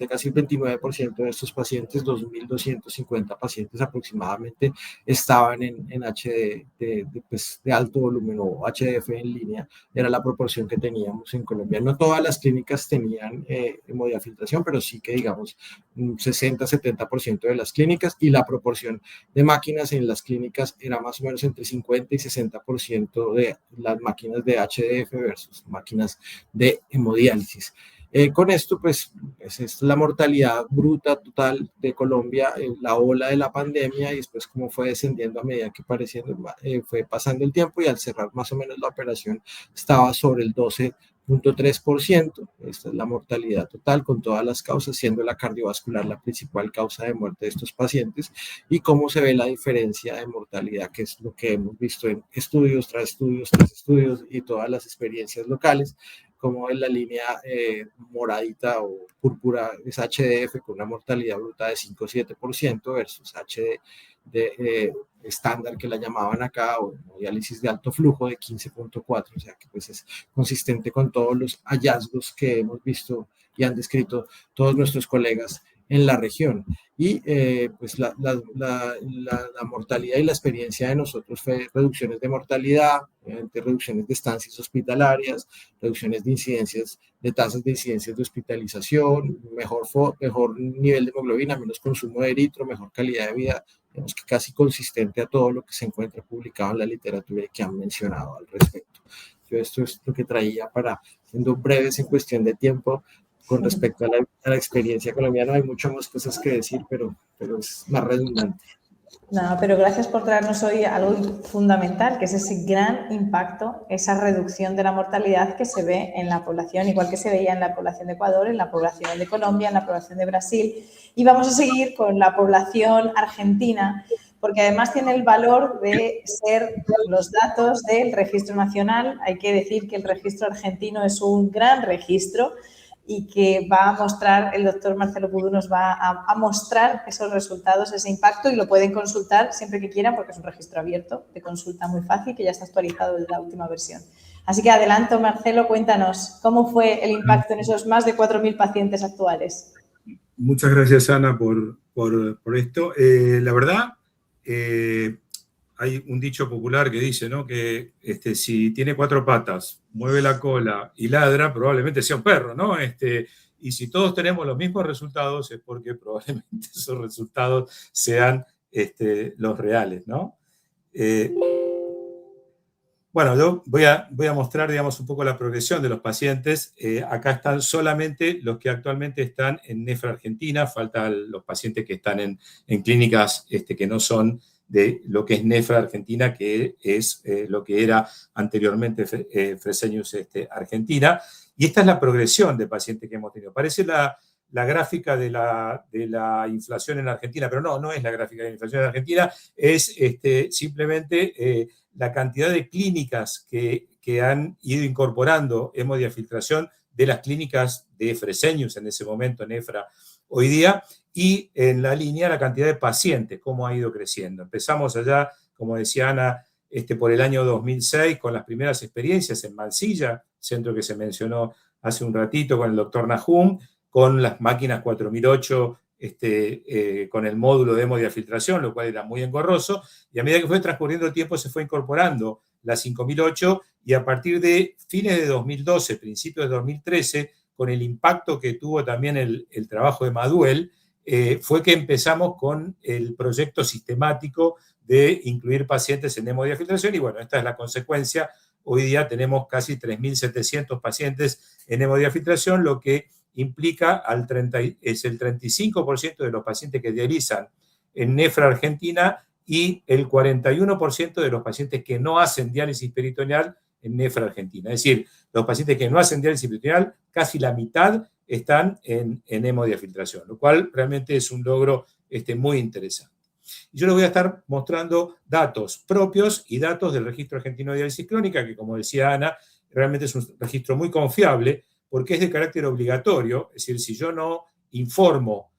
casi el 29% de estos pacientes, 2.250 pacientes aproximadamente, estaban en HD de alto volumen o HDF en línea, era la proporción que teníamos en Colombia. No todas las clínicas tenían hemodiafiltración, pero sí que, digamos, 60-70% de las clínicas, y la proporción de máquinas en las clínicas era más o menos entre 50 y 60% de las máquinas de HDF versus máquinas de hemodiálisis. Con esto, pues, es la mortalidad bruta total de Colombia, la ola de la pandemia, y después cómo fue descendiendo a medida que fue pasando el tiempo, y al cerrar más o menos la operación estaba sobre el 12.3%. Esta es la mortalidad total con todas las causas, siendo la cardiovascular la principal causa de muerte de estos pacientes, y cómo se ve la diferencia de mortalidad, que es lo que hemos visto en estudios tras estudios tras estudios y todas las experiencias locales, como en la línea moradita o púrpura es HDF con una mortalidad bruta de 5-7% versus HD estándar, que la llamaban acá, o diálisis de alto flujo, de 15.4, o sea que pues es consistente con todos los hallazgos que hemos visto y han descrito todos nuestros colegas en la región. Y pues la mortalidad y la experiencia de nosotros fue reducciones de mortalidad, reducciones de estancias hospitalarias, reducciones de incidencias, de tasas de incidencias de hospitalización, mejor nivel de hemoglobina, menos consumo de eritro, mejor calidad de vida, digamos que casi consistente a todo lo que se encuentra publicado en la literatura y que han mencionado al respecto. Yo esto es lo que traía para, siendo breves en cuestión de tiempo, con respecto a la experiencia colombiana. Hay muchas más cosas que decir, pero es más redundante. No, pero gracias por traernos hoy algo fundamental, que es ese gran impacto, esa reducción de la mortalidad que se ve en la población, igual que se veía en la población de Ecuador, en la población de Colombia, en la población de Brasil. Y vamos a seguir con la población argentina, porque además tiene el valor de ser los datos del Registro Nacional. Hay que decir que el registro argentino es un gran registro, y que va a mostrar, el doctor Marcelo Pudú nos va a mostrar esos resultados, ese impacto, y lo pueden consultar siempre que quieran porque es un registro abierto, de consulta muy fácil, que ya está actualizado desde la última versión. Así que adelanto, Marcelo, cuéntanos, ¿cómo fue el impacto en esos más de 4.000 pacientes actuales? Muchas gracias, Ana, por esto. La verdad, hay un dicho popular que dice, ¿no?, que si tiene 4 patas, mueve la cola y ladra, probablemente sea un perro, ¿no? Y si todos tenemos los mismos resultados es porque probablemente esos resultados sean los reales, ¿no? Bueno, yo voy a mostrar, digamos, un poco la progresión de los pacientes. Acá están solamente los que actualmente están en Nefra Argentina, faltan los pacientes que están en clínicas que no son de lo que es Nefra Argentina, que es lo que era anteriormente Fresenius Argentina. Y esta es la progresión de pacientes que hemos tenido. Parece la gráfica de la inflación en Argentina, pero no es la gráfica de la inflación en Argentina, es simplemente la cantidad de clínicas que han ido incorporando hemodiafiltración de las clínicas de Fresenius en ese momento, Nefra hoy día, y en la línea la cantidad de pacientes, cómo ha ido creciendo. Empezamos allá, como decía Ana, por el año 2006 con las primeras experiencias en Mansilla, centro que se mencionó hace un ratito con el doctor Nahum, con las máquinas 4008, con el módulo de hemodiafiltración, lo cual era muy engorroso, y a medida que fue transcurriendo el tiempo se fue incorporando la 5008, y a partir de fines de 2012, principios de 2013, con el impacto que tuvo también el trabajo de Maduel, fue que empezamos con el proyecto sistemático de incluir pacientes en hemodiafiltración, y bueno, esta es la consecuencia. Hoy día tenemos casi 3.700 pacientes en hemodiafiltración, lo que implica es el 35% de los pacientes que dializan en Nefra Argentina y el 41% de los pacientes que no hacen diálisis peritoneal en Nefra Argentina. Es decir, los pacientes que no hacen diálisis peritoneal, casi la mitad están en hemodiafiltración, lo cual realmente es un logro muy interesante. Y yo les voy a estar mostrando datos propios y datos del Registro Argentino de Diálisis Crónica, que, como decía Ana, realmente es un registro muy confiable porque es de carácter obligatorio. Es decir, si yo no informo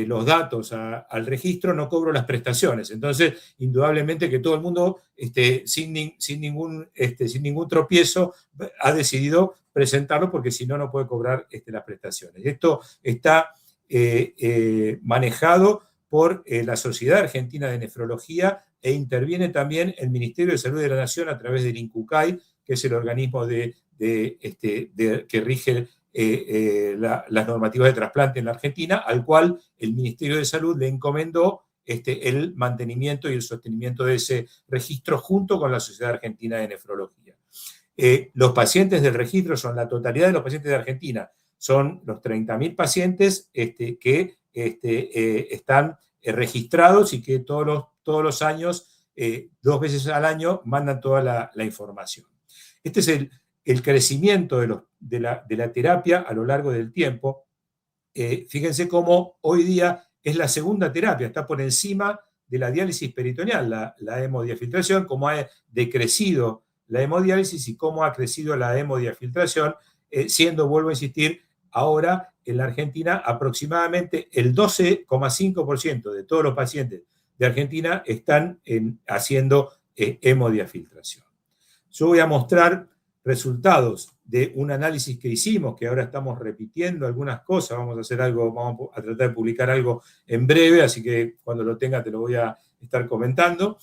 los datos al registro, no cobro las prestaciones. Entonces, indudablemente que todo el mundo, sin ningún tropiezo, ha decidido presentarlo porque si no, no puede cobrar las prestaciones. Esto está manejado por la Sociedad Argentina de Nefrología e interviene también el Ministerio de Salud de la Nación a través del INCUCAI, que es el organismo que rige las normativas de trasplante en la Argentina, al cual el Ministerio de Salud le encomendó el mantenimiento y el sostenimiento de ese registro junto con la Sociedad Argentina de Nefrología. Los pacientes del registro son la totalidad de los pacientes de Argentina, son los 30.000 pacientes que están registrados y que todos los años, 2 veces al año, mandan toda la información. Este es el crecimiento de la terapia a lo largo del tiempo. Fíjense cómo hoy día es la segunda terapia, está por encima de la diálisis peritoneal, la hemodiafiltración, cómo ha decrecido la hemodiálisis y cómo ha crecido la hemodiafiltración, siendo, vuelvo a insistir, ahora en la Argentina aproximadamente el 12,5% de todos los pacientes de Argentina están haciendo hemodiafiltración. Yo voy a mostrar resultados de un análisis que hicimos, que ahora estamos repitiendo algunas cosas, vamos a hacer algo, vamos a tratar de publicar algo en breve, así que cuando lo tenga te lo voy a estar comentando,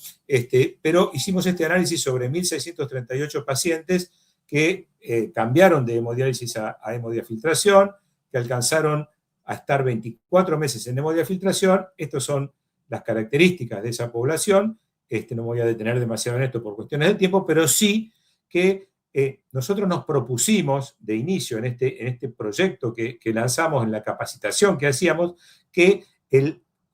pero hicimos este análisis sobre 1.638 pacientes que cambiaron de hemodiálisis a hemodiafiltración, que alcanzaron a estar 24 meses en hemodiafiltración. Estas son las características de esa población. No me voy a detener demasiado en esto por cuestiones de tiempo, pero sí que nosotros nos propusimos de inicio en este proyecto que lanzamos, en la capacitación que hacíamos, que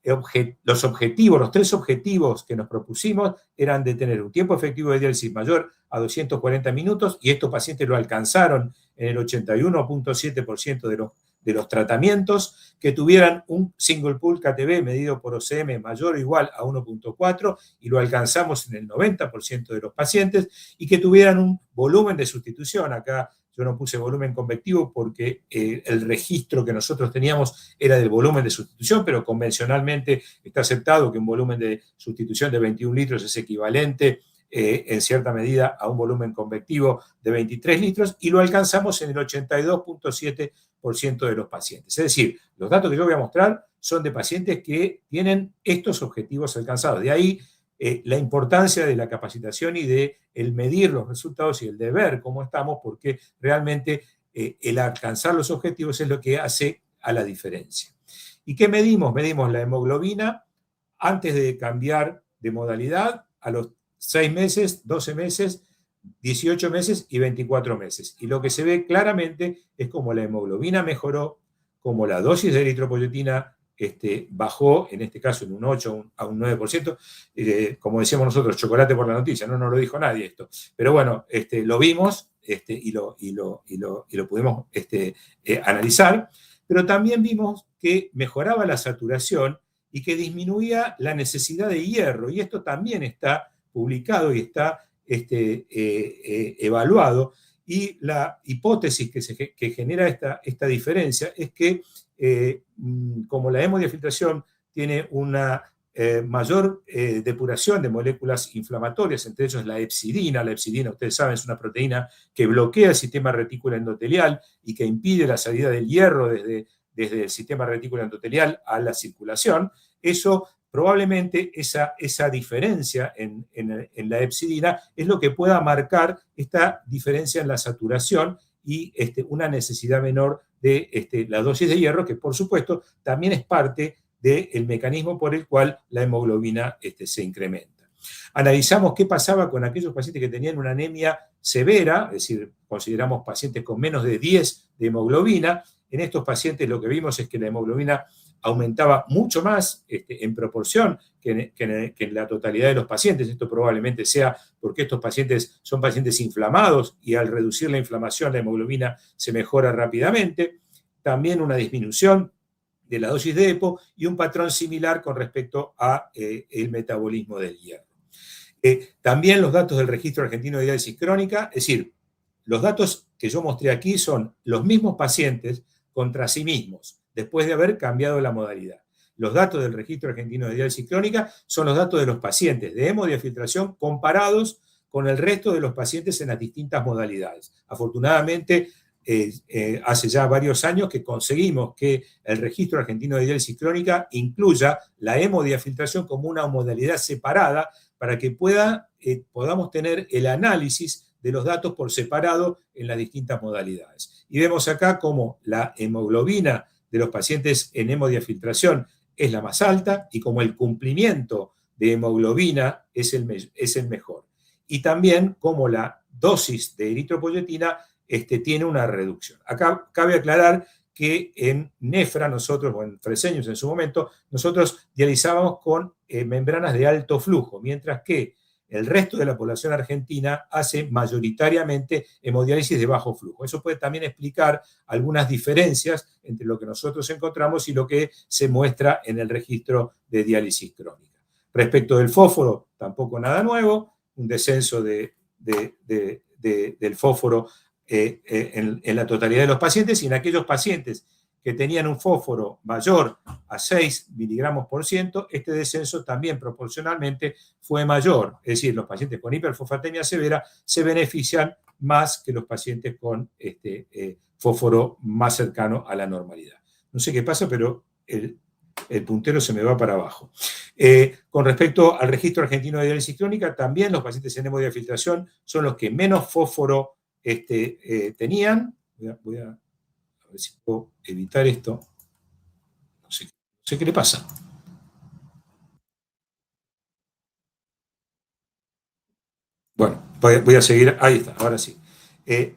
los tres objetivos que nos propusimos eran de tener un tiempo efectivo de diálisis mayor a 240 minutos, y estos pacientes lo alcanzaron en el 81.7% de los tratamientos, que tuvieran un single pool KTB medido por OCM mayor o igual a 1.4, y lo alcanzamos en el 90% de los pacientes, y que tuvieran un volumen de sustitución. Acá yo no puse volumen convectivo porque el registro que nosotros teníamos era del volumen de sustitución, pero convencionalmente está aceptado que un volumen de sustitución de 21 litros es equivalente en cierta medida a un volumen convectivo de 23 litros, y lo alcanzamos en el 82.7% de los pacientes. Es decir, los datos que yo voy a mostrar son de pacientes que tienen estos objetivos alcanzados. De ahí la importancia de la capacitación y de el medir los resultados y el de ver cómo estamos, porque realmente el alcanzar los objetivos es lo que hace a la diferencia. ¿Y qué medimos? Medimos la hemoglobina antes de cambiar de modalidad a los 6 meses, 12 meses, 18 meses y 24 meses. Y lo que se ve claramente es cómo la hemoglobina mejoró, cómo la dosis de eritropoyetina bajó, en este caso en un 8 a un 9%, como decíamos nosotros, chocolate por la noticia, no lo dijo nadie esto. Pero bueno, lo vimos y lo pudimos analizar, pero también vimos que mejoraba la saturación y que disminuía la necesidad de hierro, y esto también está publicado y está evaluado, y la hipótesis que genera esta diferencia es que como la hemodiafiltración tiene una mayor depuración de moléculas inflamatorias, entre ellos la hepcidina. La hepcidina, ustedes saben, es una proteína que bloquea el sistema retículo endotelial y que impide la salida del hierro desde el sistema retículo endotelial a la circulación. Eso probablemente esa diferencia en la hepcidina es lo que pueda marcar esta diferencia en la saturación y una necesidad menor de la dosis de hierro, que por supuesto también es parte del mecanismo por el cual la hemoglobina se incrementa. Analizamos qué pasaba con aquellos pacientes que tenían una anemia severa, es decir, consideramos pacientes con menos de 10 de hemoglobina. En estos pacientes lo que vimos es que la hemoglobina aumentaba mucho más en proporción que en la totalidad de los pacientes. Esto probablemente sea porque estos pacientes son pacientes inflamados y al reducir la inflamación la hemoglobina se mejora rápidamente. También una disminución de la dosis de EPO y un patrón similar con respecto a el metabolismo del hierro. También los datos del Registro Argentino de Diálisis Crónica, es decir, los datos que yo mostré aquí son los mismos pacientes contra sí mismos, después de haber cambiado la modalidad. los datos del Registro Argentino de Diálisis Crónica son los datos de los pacientes de hemodiafiltración comparados con el resto de los pacientes en las distintas modalidades. Afortunadamente, hace ya varios años que conseguimos que el Registro Argentino de Diálisis Crónica incluya la hemodiafiltración como una modalidad separada para que podamos tener el análisis de los datos por separado en las distintas modalidades. Y vemos acá cómo la hemoglobina de los pacientes en hemodiafiltración es la más alta y como el cumplimiento de hemoglobina es el mejor. Y también como la dosis de eritropoyetina tiene una reducción. Acá cabe aclarar que en Nefra nosotros, o en Fresenius en su momento, nosotros dializábamos con membranas de alto flujo, mientras que el resto de la población argentina hace mayoritariamente hemodiálisis de bajo flujo. Eso puede también explicar algunas diferencias entre lo que nosotros encontramos y lo que se muestra en el registro de diálisis crónica. Respecto del fósforo, tampoco nada nuevo, un descenso del fósforo en la totalidad de los pacientes, y en aquellos pacientes que tenían un fósforo mayor a 6 miligramos por ciento, este descenso también proporcionalmente fue mayor. Es decir, los pacientes con hiperfosfatemia severa se benefician más que los pacientes con fósforo más cercano a la normalidad. No sé qué pasa, pero el puntero se me va para abajo. Con respecto al Registro Argentino de Diálisis Crónica, también los pacientes en hemodiafiltración son los que menos fósforo tenían. Voy a ver si puedo evitar esto. No sé qué le pasa. Bueno, voy a seguir. Ahí está, ahora sí.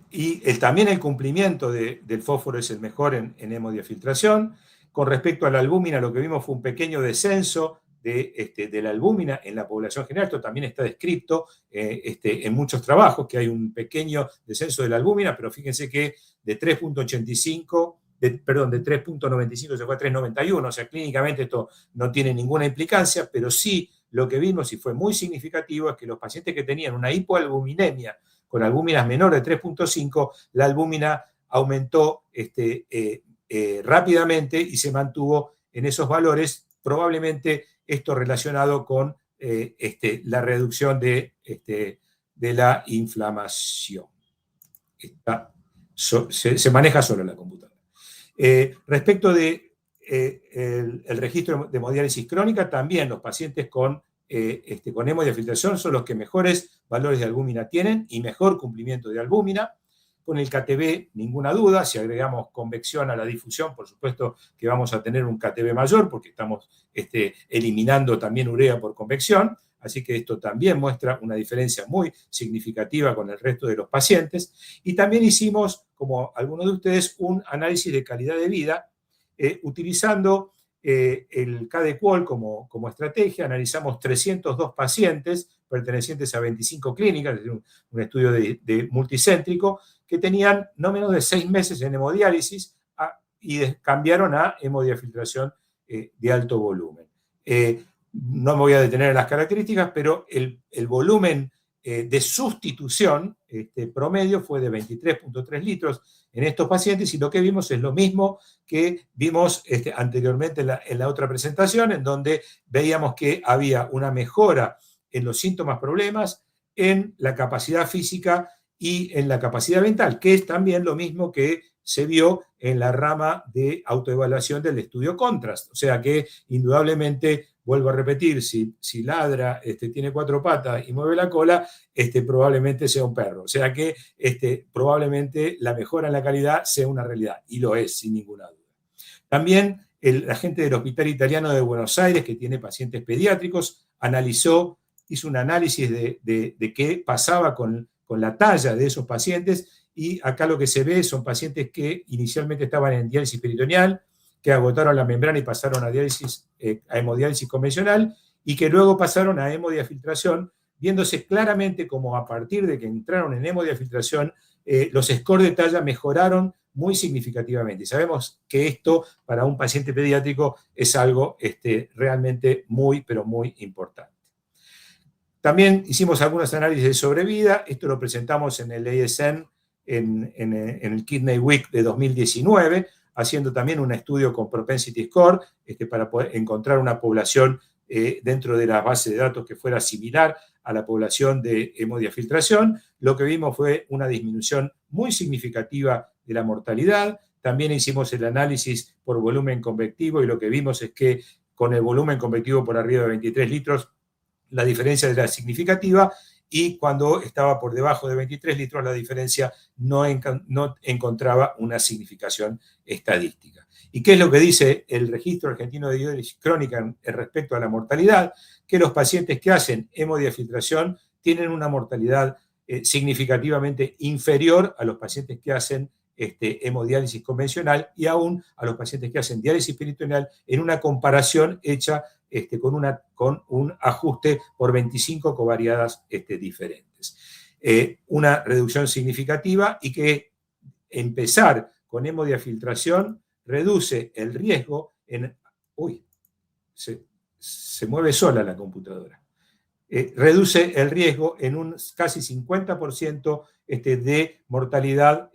Y también el cumplimiento del fósforo es el mejor en hemodiafiltración. Con respecto a la albúmina, lo que vimos fue un pequeño descenso de la albúmina en la población general. Esto también está descrito en muchos trabajos, que hay un pequeño descenso de la albúmina, pero fíjense que de 3.85, de 3.95 se fue a 3.91, o sea, clínicamente esto no tiene ninguna implicancia, pero sí lo que vimos, y fue muy significativo, es que los pacientes que tenían una hipoalbuminemia con albúminas menores de 3.5, la albúmina aumentó rápidamente y se mantuvo en esos valores, probablemente esto relacionado con la reducción de la inflamación. Se maneja solo en la computadora. Respecto del registro de hemodiálisis crónica, también los pacientes con hemodiafiltración son los que mejores valores de albúmina tienen y mejor cumplimiento de albúmina. Con el KTB, ninguna duda, si agregamos convección a la difusión, por supuesto que vamos a tener un KTB mayor, porque estamos eliminando también urea por convección, así que esto también muestra una diferencia muy significativa con el resto de los pacientes. Y también hicimos, como algunos de ustedes, un análisis de calidad de vida, utilizando el KD-QoL como estrategia. Analizamos 302 pacientes pertenecientes a 25 clínicas, es decir, un estudio de multicéntrico, que tenían no menos de 6 meses en hemodiálisis y cambiaron a hemodiafiltración de alto volumen. No me voy a detener en las características, pero el volumen de sustitución promedio fue de 23.3 litros en estos pacientes, y lo que vimos es lo mismo que vimos anteriormente en la otra presentación, en donde veíamos que había una mejora en los síntomas problemas, en la capacidad física y en la capacidad mental, que es también lo mismo que se vio en la rama de autoevaluación del estudio Contrast. O sea que indudablemente, vuelvo a repetir, si ladra, tiene 4 patas y mueve la cola, probablemente sea un perro. O sea que probablemente la mejora en la calidad sea una realidad, y lo es, sin ninguna duda. También la gente del Hospital Italiano de Buenos Aires, que tiene pacientes pediátricos, hizo un análisis de qué pasaba con la talla de esos pacientes, y acá lo que se ve son pacientes que inicialmente estaban en diálisis peritoneal, que agotaron la membrana y pasaron a hemodiálisis convencional, y que luego pasaron a hemodiafiltración, viéndose claramente como a partir de que entraron en hemodiafiltración, los scores de talla mejoraron muy significativamente. Y sabemos que esto para un paciente pediátrico es algo realmente muy, pero muy importante. También hicimos algunos análisis de sobrevida. Esto lo presentamos en el ASN en el Kidney Week de 2019. haciendo también un estudio con Propensity Score para poder encontrar una población dentro de la base de datos que fuera similar a la población de hemodiafiltración. Lo que vimos fue una disminución muy significativa de la mortalidad. También hicimos el análisis por volumen convectivo y lo que vimos es que con el volumen convectivo por arriba de 23 litros, la diferencia era significativa, y cuando estaba por debajo de 23 litros, la diferencia no encontraba una significación estadística. ¿Y qué es lo que dice el Registro Argentino de Diálisis Crónica respecto a la mortalidad? Que los pacientes que hacen hemodiafiltración tienen una mortalidad significativamente inferior a los pacientes que hacen hemodiálisis convencional y aún a los pacientes que hacen diálisis peritoneal, en una comparación hecha con un ajuste por 25 covariadas diferentes. Una reducción significativa, y que empezar con hemodiafiltración reduce el riesgo en... Uy, se mueve sola la computadora. Reduce el riesgo en un casi 50% de mortalidad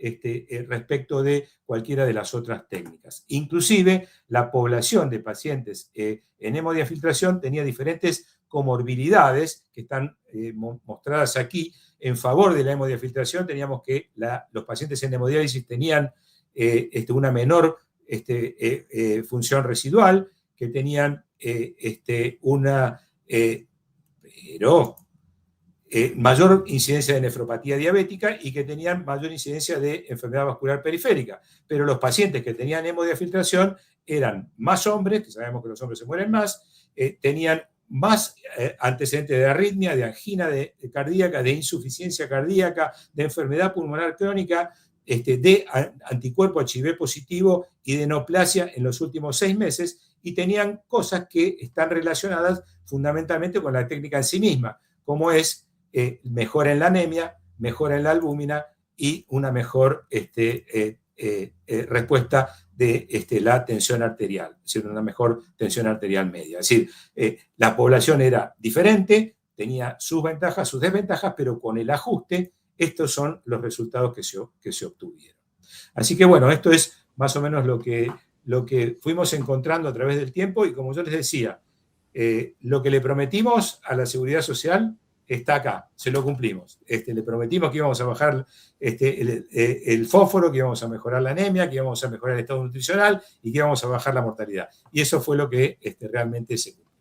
respecto de cualquiera de las otras técnicas. Inclusive, la población de pacientes en hemodiafiltración tenía diferentes comorbilidades que están mostradas aquí. En favor de la hemodiafiltración teníamos que los pacientes en hemodiálisis tenían una menor función residual, que tenían mayor incidencia de nefropatía diabética y que tenían mayor incidencia de enfermedad vascular periférica. Pero los pacientes que tenían hemodiafiltración eran más hombres, que sabemos que los hombres se mueren más, tenían más antecedentes de arritmia, de angina cardíaca, de insuficiencia cardíaca, de enfermedad pulmonar crónica, de anticuerpo HIV positivo y de neoplasia en los últimos 6 meses, y tenían cosas que están relacionadas fundamentalmente con la técnica en sí misma, como es mejora en la anemia, mejora en la albúmina y una mejor respuesta de la tensión arterial, es decir, una mejor tensión arterial media. Es decir, la población era diferente, tenía sus ventajas, sus desventajas, pero con el ajuste, estos son los resultados que se obtuvieron. Así que bueno, esto es más o menos lo que fuimos encontrando a través del tiempo, y como yo les decía, lo que le prometimos a la Seguridad Social está acá, se lo cumplimos. Le prometimos que íbamos a bajar el fósforo, que íbamos a mejorar la anemia, que íbamos a mejorar el estado nutricional y que íbamos a bajar la mortalidad. Y eso fue lo que realmente se cumplió.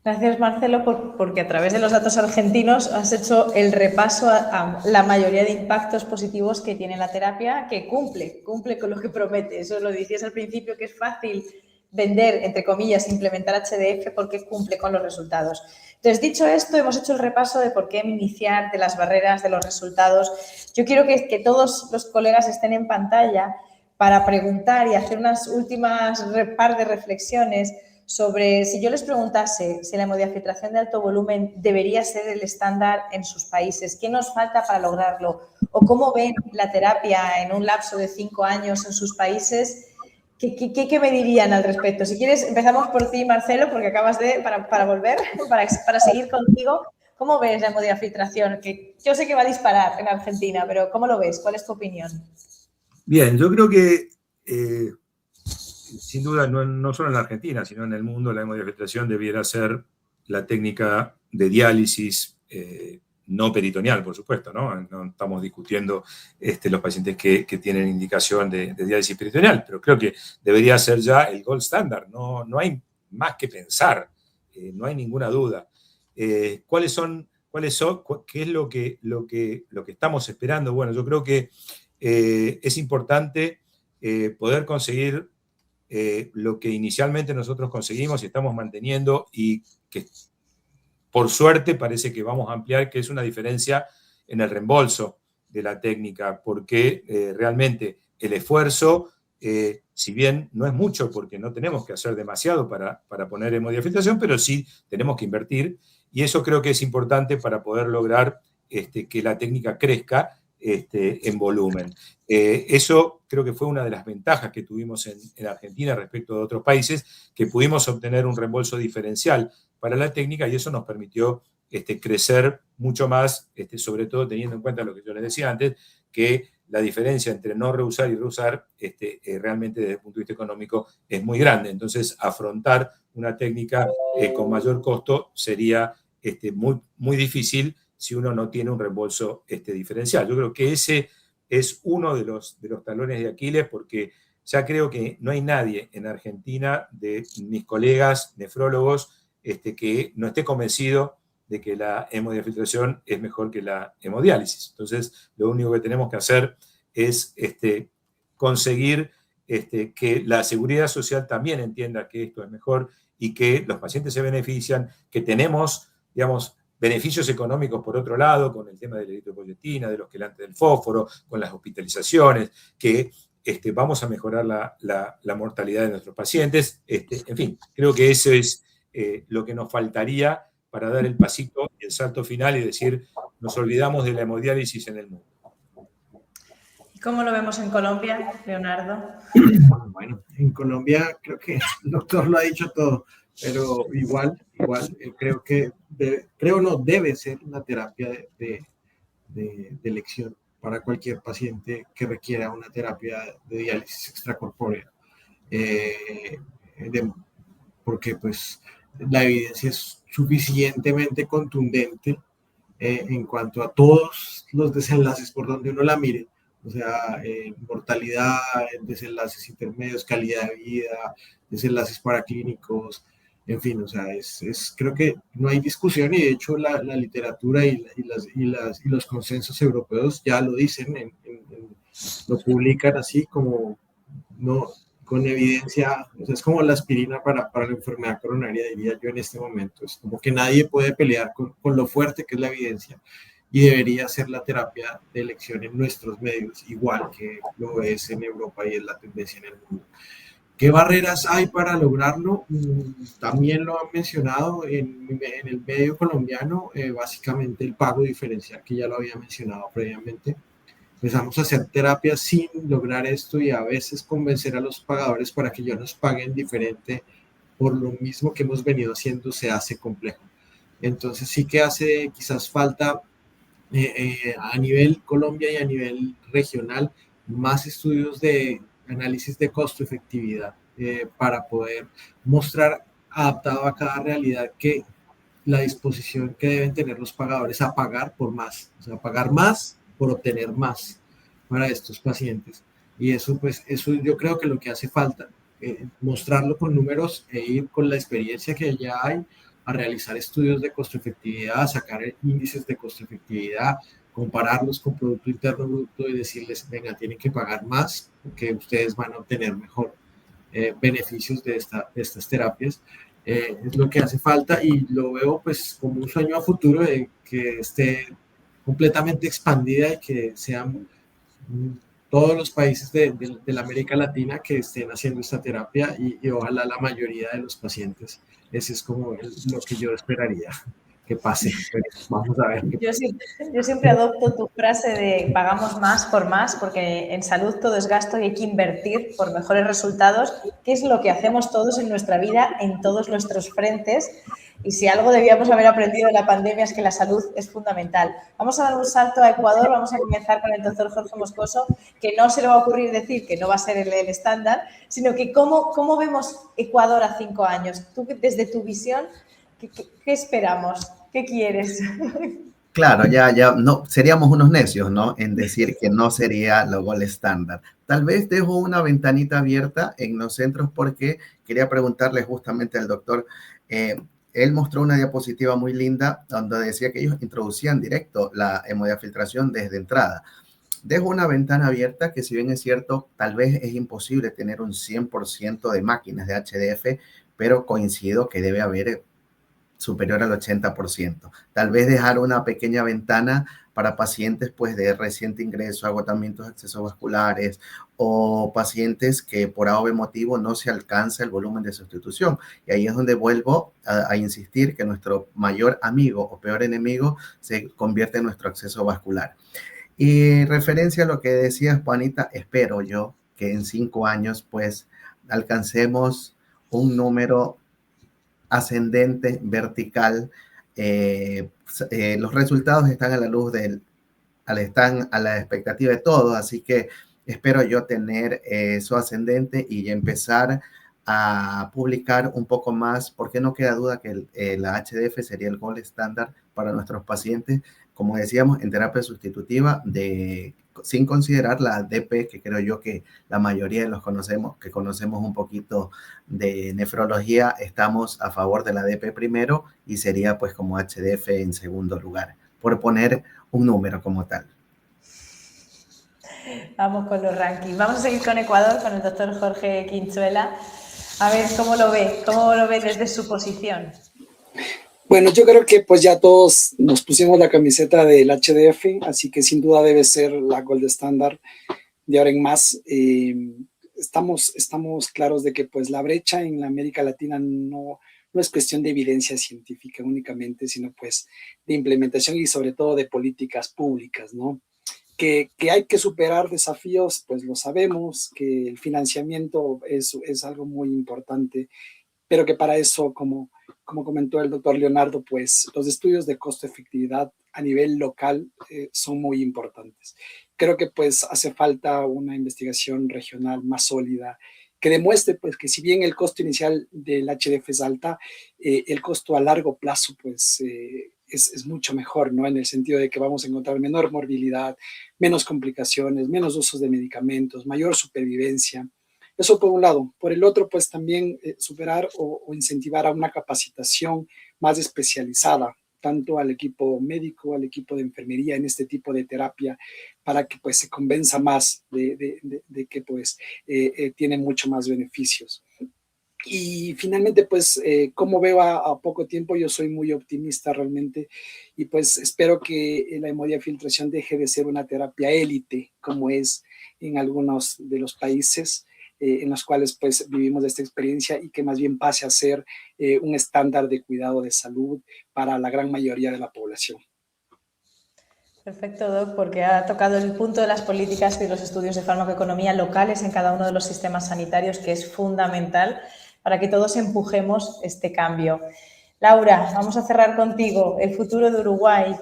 Gracias, Marcelo, porque a través de los datos argentinos has hecho el repaso a la mayoría de impactos positivos que tiene la terapia, que cumple con lo que promete. Eso lo decías al principio, que es fácil vender, entre comillas, implementar HDF porque cumple con los resultados. Entonces, dicho esto, hemos hecho el repaso de por qué iniciar, de las barreras, de los resultados. Yo quiero que todos los colegas estén en pantalla para preguntar y hacer unas últimas par de reflexiones sobre si yo les preguntase si la hemodiafiltración de alto volumen debería ser el estándar en sus países, ¿qué nos falta para lograrlo? ¿O cómo ven la terapia en un lapso de 5 años en sus países? ¿Qué me dirían al respecto? Si quieres, empezamos por ti, Marcelo, porque acabas para volver, para seguir contigo. ¿Cómo ves la hemodiafiltración? Que yo sé que va a disparar en Argentina, pero ¿cómo lo ves? ¿Cuál es tu opinión? Bien, yo creo que sin duda, no solo en la Argentina, sino en el mundo, la hemodiafiltración debiera ser la técnica de diálisis no peritoneal, por supuesto, ¿no? No estamos discutiendo los pacientes que tienen indicación de diálisis peritoneal, pero creo que debería ser ya el gold standard, no hay más que pensar, no hay ninguna duda. ¿Qué es lo que estamos esperando? Bueno, yo creo que es importante poder conseguir lo que inicialmente nosotros conseguimos y estamos manteniendo, y que por suerte parece que vamos a ampliar, que es una diferencia en el reembolso de la técnica, porque realmente el esfuerzo, si bien no es mucho porque no tenemos que hacer demasiado para poner hemodiafiltración, pero sí tenemos que invertir, y eso creo que es importante para poder lograr que la técnica crezca en volumen. Eso creo que fue una de las ventajas que tuvimos en Argentina respecto de otros países, que pudimos obtener un reembolso diferencial para la técnica, y eso nos permitió crecer mucho más, sobre todo teniendo en cuenta lo que yo les decía antes, que la diferencia entre no reusar y reusar realmente desde el punto de vista económico es muy grande. Entonces, afrontar una técnica con mayor costo sería muy, muy difícil si uno no tiene un reembolso diferencial. Yo creo que ese es uno de los talones de Aquiles, porque ya creo que no hay nadie en Argentina de mis colegas nefrólogos que no esté convencido de que la hemodiafiltración es mejor que la hemodiálisis. Entonces, lo único que tenemos que hacer es conseguir que la seguridad social también entienda que esto es mejor y que los pacientes se benefician, que tenemos, digamos, beneficios económicos por otro lado, con el tema de la eritropoyetina, de los quelantes del fósforo, con las hospitalizaciones, que vamos a mejorar la mortalidad de nuestros pacientes. En fin, creo que eso es lo que nos faltaría para dar el pasito y el salto final y decir, nos olvidamos de la hemodiálisis en el mundo. ¿Cómo lo vemos en Colombia, Leonardo? Bueno, en Colombia creo que el doctor lo ha dicho todo, pero igual, creo que debe ser una terapia de elección para cualquier paciente que requiera una terapia de diálisis extracorpórea, porque pues la evidencia es suficientemente contundente en cuanto a todos los desenlaces por donde uno la mire, o sea, mortalidad, desenlaces intermedios, calidad de vida, desenlaces paraclínicos, en fin, o sea, creo que no hay discusión, y de hecho la literatura y los consensos europeos ya lo dicen, lo publican así como no con evidencia, o sea, es como la aspirina para la enfermedad coronaria, diría yo en este momento. Es como que nadie puede pelear con lo fuerte que es la evidencia, y debería ser la terapia de elección en nuestros medios, igual que lo es en Europa y es la tendencia en el mundo. ¿Qué barreras hay para lograrlo? También lo han mencionado en el medio colombiano, básicamente el pago diferencial, que ya lo había mencionado previamente. Empezamos a hacer terapias sin lograr esto, y a veces convencer a los pagadores para que ellos nos paguen diferente por lo mismo que hemos venido haciendo se hace complejo. Entonces sí que hace quizás falta a nivel Colombia y a nivel regional más estudios de análisis de costo-efectividad para poder mostrar, adaptado a cada realidad, que la disposición que deben tener los pagadores a pagar por más, o sea, pagar más por obtener más para estos pacientes. Y eso, pues, eso yo creo que lo que hace falta, mostrarlo con números e ir con la experiencia que ya hay a realizar estudios de costo-efectividad, a sacar índices de costo-efectividad, compararlos con Producto Interno Bruto y decirles, venga, tienen que pagar más porque ustedes van a obtener mejor beneficios de estas terapias. Es lo que hace falta, y lo veo pues como un sueño a futuro de que esté completamente expandida y que sean todos los países de la América Latina que estén haciendo esta terapia, y ojalá la mayoría de los pacientes. Ese es como lo que yo esperaría que pase. Pero vamos a ver. Yo siempre adopto tu frase de pagamos más por más, porque en salud todo es gasto y hay que invertir por mejores resultados, que es lo que hacemos todos en nuestra vida, en todos nuestros frentes. Y si algo debíamos haber aprendido de la pandemia es que la salud es fundamental. Vamos a dar un salto a Ecuador, vamos a comenzar con el doctor Jorge Moscoso, que no se le va a ocurrir decir que no va a ser el estándar, sino que cómo vemos Ecuador a 5 años. Tú, desde tu visión, ¿qué esperamos? ¿Qué quieres? Claro, ya no, seríamos unos necios, ¿no? En decir que no sería lo gold estándar. Tal vez dejo una ventanita abierta en los centros, porque quería preguntarle justamente al doctor, él mostró una diapositiva muy linda donde decía que ellos introducían directo la hemodiafiltración desde entrada. Dejo una ventana abierta que, si bien es cierto, tal vez es imposible tener un 100% de máquinas de HDF, pero coincido que debe haber superior al 80%. Tal vez dejar una pequeña ventana para pacientes pues de reciente ingreso, agotamientos de accesos vasculares, o pacientes que por A o B motivo no se alcanza el volumen de sustitución. Y ahí es donde vuelvo a insistir que nuestro mayor amigo o peor enemigo se convierte en nuestro acceso vascular. Y referencia a lo que decías, Juanita, espero yo que en 5 años pues alcancemos un número ascendente, vertical. Los resultados están a la luz del están a la expectativa de todos, así que espero yo tener su ascendente y empezar a publicar un poco más, porque no queda duda que la HDF sería el gold estándar para nuestros pacientes, como decíamos, en terapia sustitutiva, sin considerar la DP, que creo yo que la mayoría de los que conocemos un poquito de nefrología, estamos a favor de la DP primero y sería pues como HDF en segundo lugar, por poner un número como tal. Vamos con los rankings. Vamos a seguir con Ecuador, con el doctor Jorge Quinchuela. A ver, ¿cómo lo ve desde su posición? Bueno, yo creo que pues ya todos nos pusimos la camiseta del HDF, así que sin duda debe ser la gold standard de ahora en más. Estamos claros de que pues la brecha en la América Latina no es cuestión de evidencia científica únicamente, sino pues de implementación y sobre todo de políticas públicas, ¿no? Que hay que superar desafíos, pues lo sabemos, que el financiamiento es algo muy importante, pero que para eso, como comentó el doctor Leonardo, pues los estudios de costo-efectividad a nivel local son muy importantes. Creo que pues hace falta una investigación regional más sólida que demuestre pues que si bien el costo inicial del HDF es alta, el costo a largo plazo pues es mucho mejor, ¿no? En el sentido de que vamos a encontrar menor morbilidad, menos complicaciones, menos usos de medicamentos, mayor supervivencia. Eso por un lado. Por el otro, pues también superar o incentivar a una capacitación más especializada, tanto al equipo médico, al equipo de enfermería en este tipo de terapia, para que pues se convenza más de que pues tiene mucho más beneficios. Y finalmente, pues, como veo a poco tiempo, yo soy muy optimista realmente y pues espero que la hemodiafiltración deje de ser una terapia élite, como es en algunos de los países en los cuales pues vivimos esta experiencia y que más bien pase a ser un estándar de cuidado de salud para la gran mayoría de la población. Perfecto, Doc, porque ha tocado el punto de las políticas y los estudios de farmacoeconomía locales en cada uno de los sistemas sanitarios, que es fundamental para que todos empujemos este cambio. Laura, vamos a cerrar contigo. El futuro de Uruguay.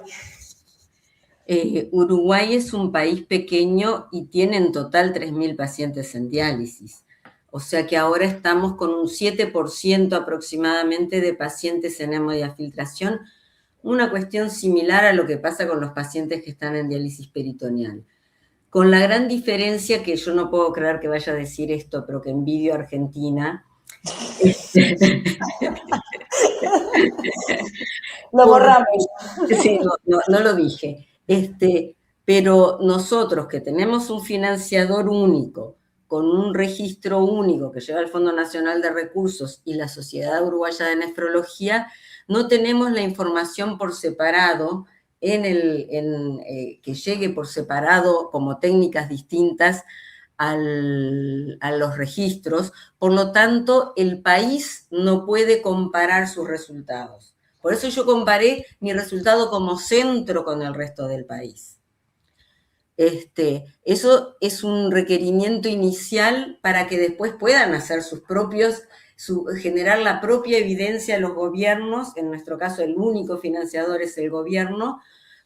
Uruguay es un país pequeño y tiene en total 3.000 pacientes en diálisis. O sea que ahora estamos con un 7% aproximadamente de pacientes en hemodiafiltración, una cuestión similar a lo que pasa con los pacientes que están en diálisis peritoneal. Con la gran diferencia que yo no puedo creer que vaya a decir esto, pero que envidio a Argentina. Lo borramos. Sí, no lo dije. Pero nosotros que tenemos un financiador único, con un registro único que lleva al Fondo Nacional de Recursos y la Sociedad Uruguaya de Nefrología, no tenemos la información por separado, que llegue por separado como técnicas distintas a los registros. Por lo tanto, el país no puede comparar sus resultados. Por eso yo comparé mi resultado como centro con el resto del país. Eso es un requerimiento inicial para que después puedan hacer generar la propia evidencia a los gobiernos, en nuestro caso el único financiador es el gobierno,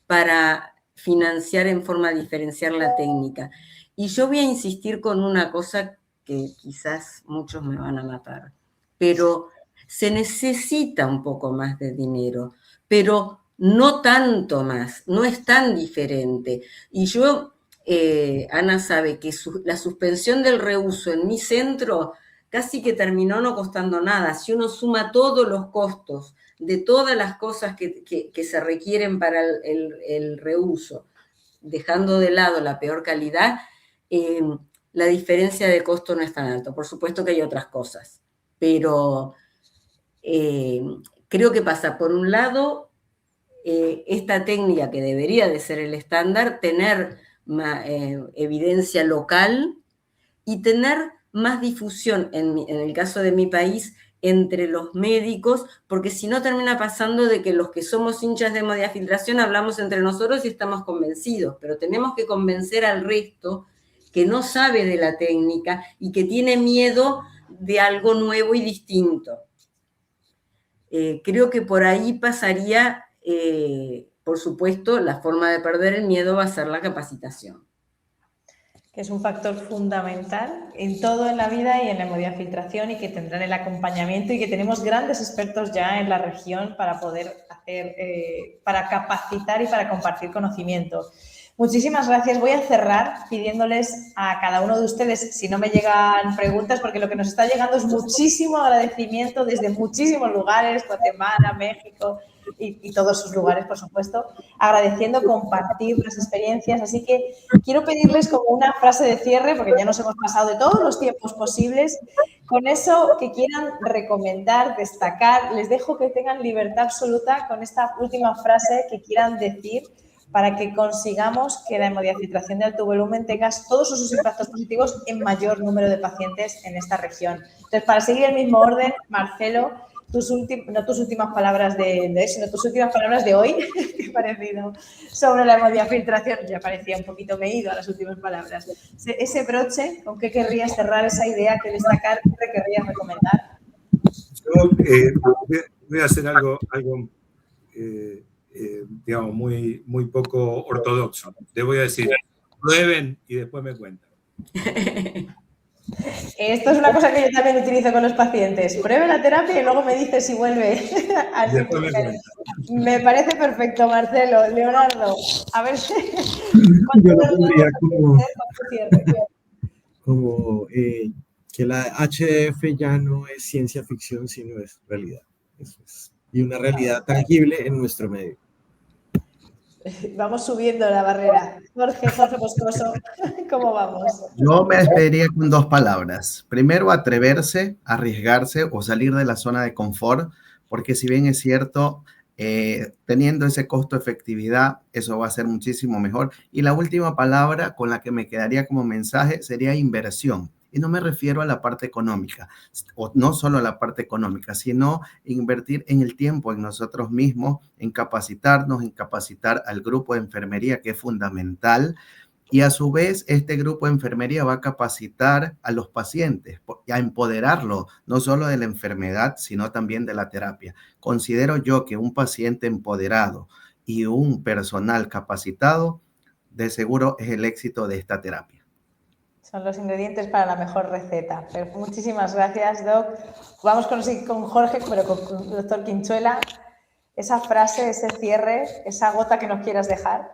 para financiar en forma diferencial la técnica. Y yo voy a insistir con una cosa que quizás muchos me van a matar, pero se necesita un poco más de dinero, pero no tanto más, no es tan diferente. Y yo, Ana sabe que la suspensión del reuso en mi centro casi que terminó no costando nada. Si uno suma todos los costos de todas las cosas que se requieren para el reuso, dejando de lado la peor calidad, la diferencia de costo no es tan alta. Por supuesto que hay otras cosas, pero creo que pasa, por un lado, esta técnica que debería de ser el estándar, tener evidencia local y tener más difusión, en el caso de mi país, entre los médicos, porque si no termina pasando de que los que somos hinchas de hemodiafiltración hablamos entre nosotros y estamos convencidos, pero tenemos que convencer al resto que no sabe de la técnica y que tiene miedo de algo nuevo y distinto. Creo que por ahí pasaría por supuesto, la forma de perder el miedo va a ser la capacitación. Que es un factor fundamental en todo en la vida y en la hemodiafiltración, y que tendrán el acompañamiento, y que tenemos grandes expertos ya en la región para poder hacer, para capacitar y para compartir conocimiento. Muchísimas gracias. Voy a cerrar pidiéndoles a cada uno de ustedes, si no me llegan preguntas, porque lo que nos está llegando es muchísimo agradecimiento desde muchísimos lugares, Guatemala, México y todos sus lugares, por supuesto, agradeciendo compartir las experiencias. Así que quiero pedirles como una frase de cierre, porque ya nos hemos pasado de todos los tiempos posibles. Con eso que quieran recomendar, destacar, les dejo que tengan libertad absoluta con esta última frase que quieran decir, para que consigamos que la hemodiafiltración de alto volumen tenga todos sus impactos positivos en mayor número de pacientes en esta región. Entonces, para seguir el mismo orden, Marcelo, no tus últimas palabras de hoy, sino tus últimas palabras de hoy, que parecido, sobre la hemodiafiltración. Ya parecía un poquito me he ido a las últimas palabras. Ese broche, ¿con qué querrías cerrar esa idea, que destacar, qué querrías recomendar? Yo voy a hacer algo digamos, muy poco ortodoxo. Les voy a decir, prueben y después me cuentan. Esto es una cosa que yo también utilizo con los pacientes. Pruebe la terapia y luego me dice si vuelve. Así que me parece perfecto, Marcelo. Leonardo, a ver si... Yo lo pondría como que la HDF ya no es ciencia ficción, sino es realidad. Eso es. Y una realidad tangible en nuestro medio. Vamos subiendo la barrera. Jorge Moscoso, ¿cómo vamos? Yo me despediría con 2 palabras. Primero, atreverse, arriesgarse o salir de la zona de confort, porque si bien es cierto, teniendo ese costo-efectividad, eso va a ser muchísimo mejor. Y la última palabra con la que me quedaría como mensaje sería inversión. Y no me refiero a la parte económica, o no solo a la parte económica, sino invertir en el tiempo, en nosotros mismos, en capacitarnos, en capacitar al grupo de enfermería, que es fundamental. Y a su vez, este grupo de enfermería va a capacitar a los pacientes, a empoderarlos, no solo de la enfermedad, sino también de la terapia. Considero yo que un paciente empoderado y un personal capacitado, de seguro es el éxito de esta terapia. Son los ingredientes para la mejor receta. Pero muchísimas gracias, Doc. Vamos con Jorge, pero con el doctor Quinchuela. Esa frase, ese cierre, esa gota que nos quieras dejar.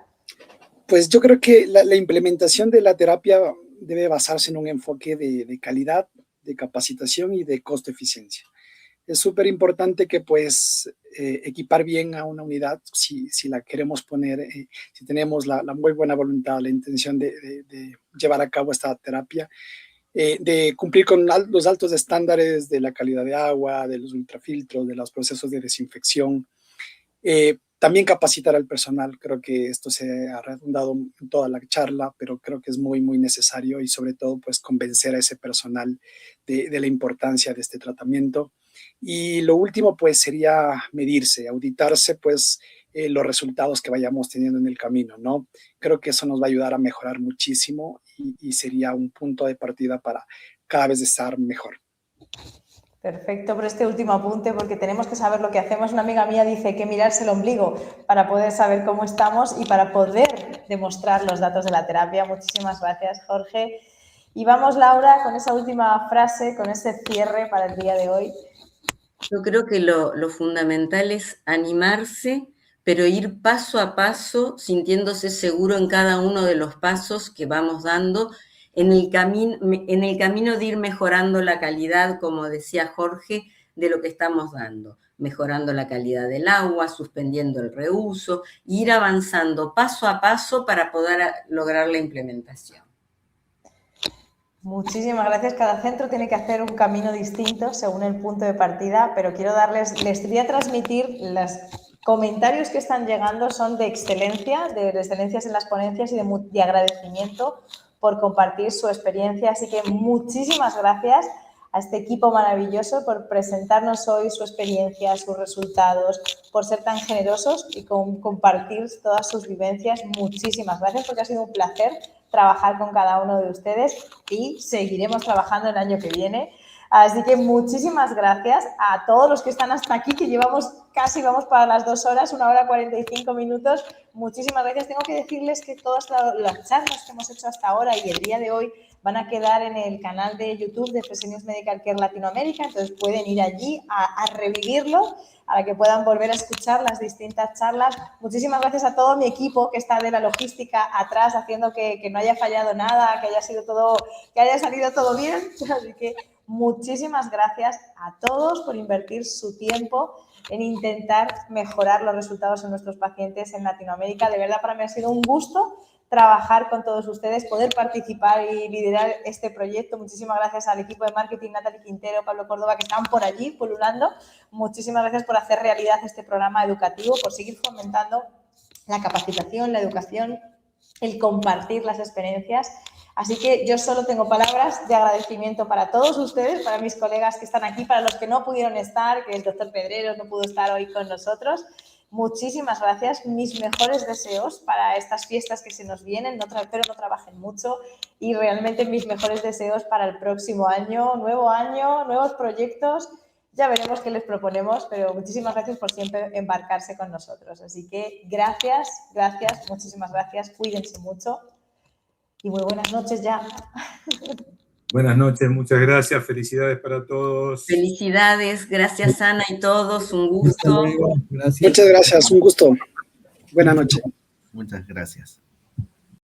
Pues yo creo que la implementación de la terapia debe basarse en un enfoque de calidad, de capacitación y de costo-eficiencia. Es súper importante que pues equipar bien a una unidad si la queremos poner, si tenemos la muy buena voluntad, la intención de llevar a cabo esta terapia, de cumplir con los altos estándares de la calidad de agua, de los ultrafiltros, de los procesos de desinfección. También capacitar al personal. Creo que esto se ha redundado en toda la charla, pero creo que es muy, muy necesario, y sobre todo pues convencer a ese personal de la importancia de este tratamiento. Y lo último pues sería medirse, auditarse pues los resultados que vayamos teniendo en el camino, ¿no? Creo que eso nos va a ayudar a mejorar muchísimo y sería un punto de partida para cada vez estar mejor. Perfecto por este último apunte, porque tenemos que saber lo que hacemos. Una amiga mía dice que mirarse el ombligo para poder saber cómo estamos y para poder demostrar los datos de la terapia. Muchísimas gracias, Jorge. Y vamos, Laura, con esa última frase, con ese cierre para el día de hoy. Yo creo que lo fundamental es animarse, pero ir paso a paso, sintiéndose seguro en cada uno de los pasos que vamos dando, en el camino de ir mejorando la calidad, como decía Jorge, de lo que estamos dando, mejorando la calidad del agua, suspendiendo el reuso, ir avanzando paso a paso para poder lograr la implementación. Muchísimas gracias. Cada centro tiene que hacer un camino distinto según el punto de partida, pero quiero les voy a transmitir los comentarios que están llegando, son de excelencia, de excelencias en las ponencias y de agradecimiento por compartir su experiencia. Así que muchísimas gracias a este equipo maravilloso por presentarnos hoy su experiencia, sus resultados, por ser tan generosos y compartir todas sus vivencias. Muchísimas gracias, porque ha sido un placer trabajar con cada uno de ustedes y seguiremos trabajando el año que viene. Así que muchísimas gracias a todos los que están hasta aquí, que llevamos casi, vamos para las 2 horas, 1 hora 45 minutos. Muchísimas gracias. Tengo que decirles que todas las charlas que hemos hecho hasta ahora y el día de hoy van a quedar en el canal de YouTube de Fresenius Medical Care Latinoamérica, entonces pueden ir allí a revivirlo, para que puedan volver a escuchar las distintas charlas. Muchísimas gracias a todo mi equipo que está de la logística atrás, haciendo que no haya fallado nada, que haya salido todo bien. Así que muchísimas gracias a todos por invertir su tiempo en intentar mejorar los resultados en nuestros pacientes en Latinoamérica. De verdad, para mí ha sido un gusto trabajar con todos ustedes, poder participar y liderar este proyecto. Muchísimas gracias al equipo de marketing, Natalie Quintero, Pablo Córdoba, que están por allí pululando. Muchísimas gracias por hacer realidad este programa educativo, por seguir fomentando la capacitación, la educación, el compartir las experiencias. Así que yo solo tengo palabras de agradecimiento para todos ustedes, para mis colegas que están aquí, para los que no pudieron estar, que el doctor Pedreros no pudo estar hoy con nosotros. Muchísimas gracias, mis mejores deseos para estas fiestas que se nos vienen, espero no trabajen mucho, y realmente mis mejores deseos para el próximo año, nuevos proyectos, ya veremos qué les proponemos, pero muchísimas gracias por siempre embarcarse con nosotros. Así que gracias, muchísimas gracias, cuídense mucho y muy buenas noches ya. Buenas noches, muchas gracias, felicidades para todos. Felicidades, gracias Ana y todos, un gusto. Muchas gracias, un gusto. Buenas noches. Muchas gracias.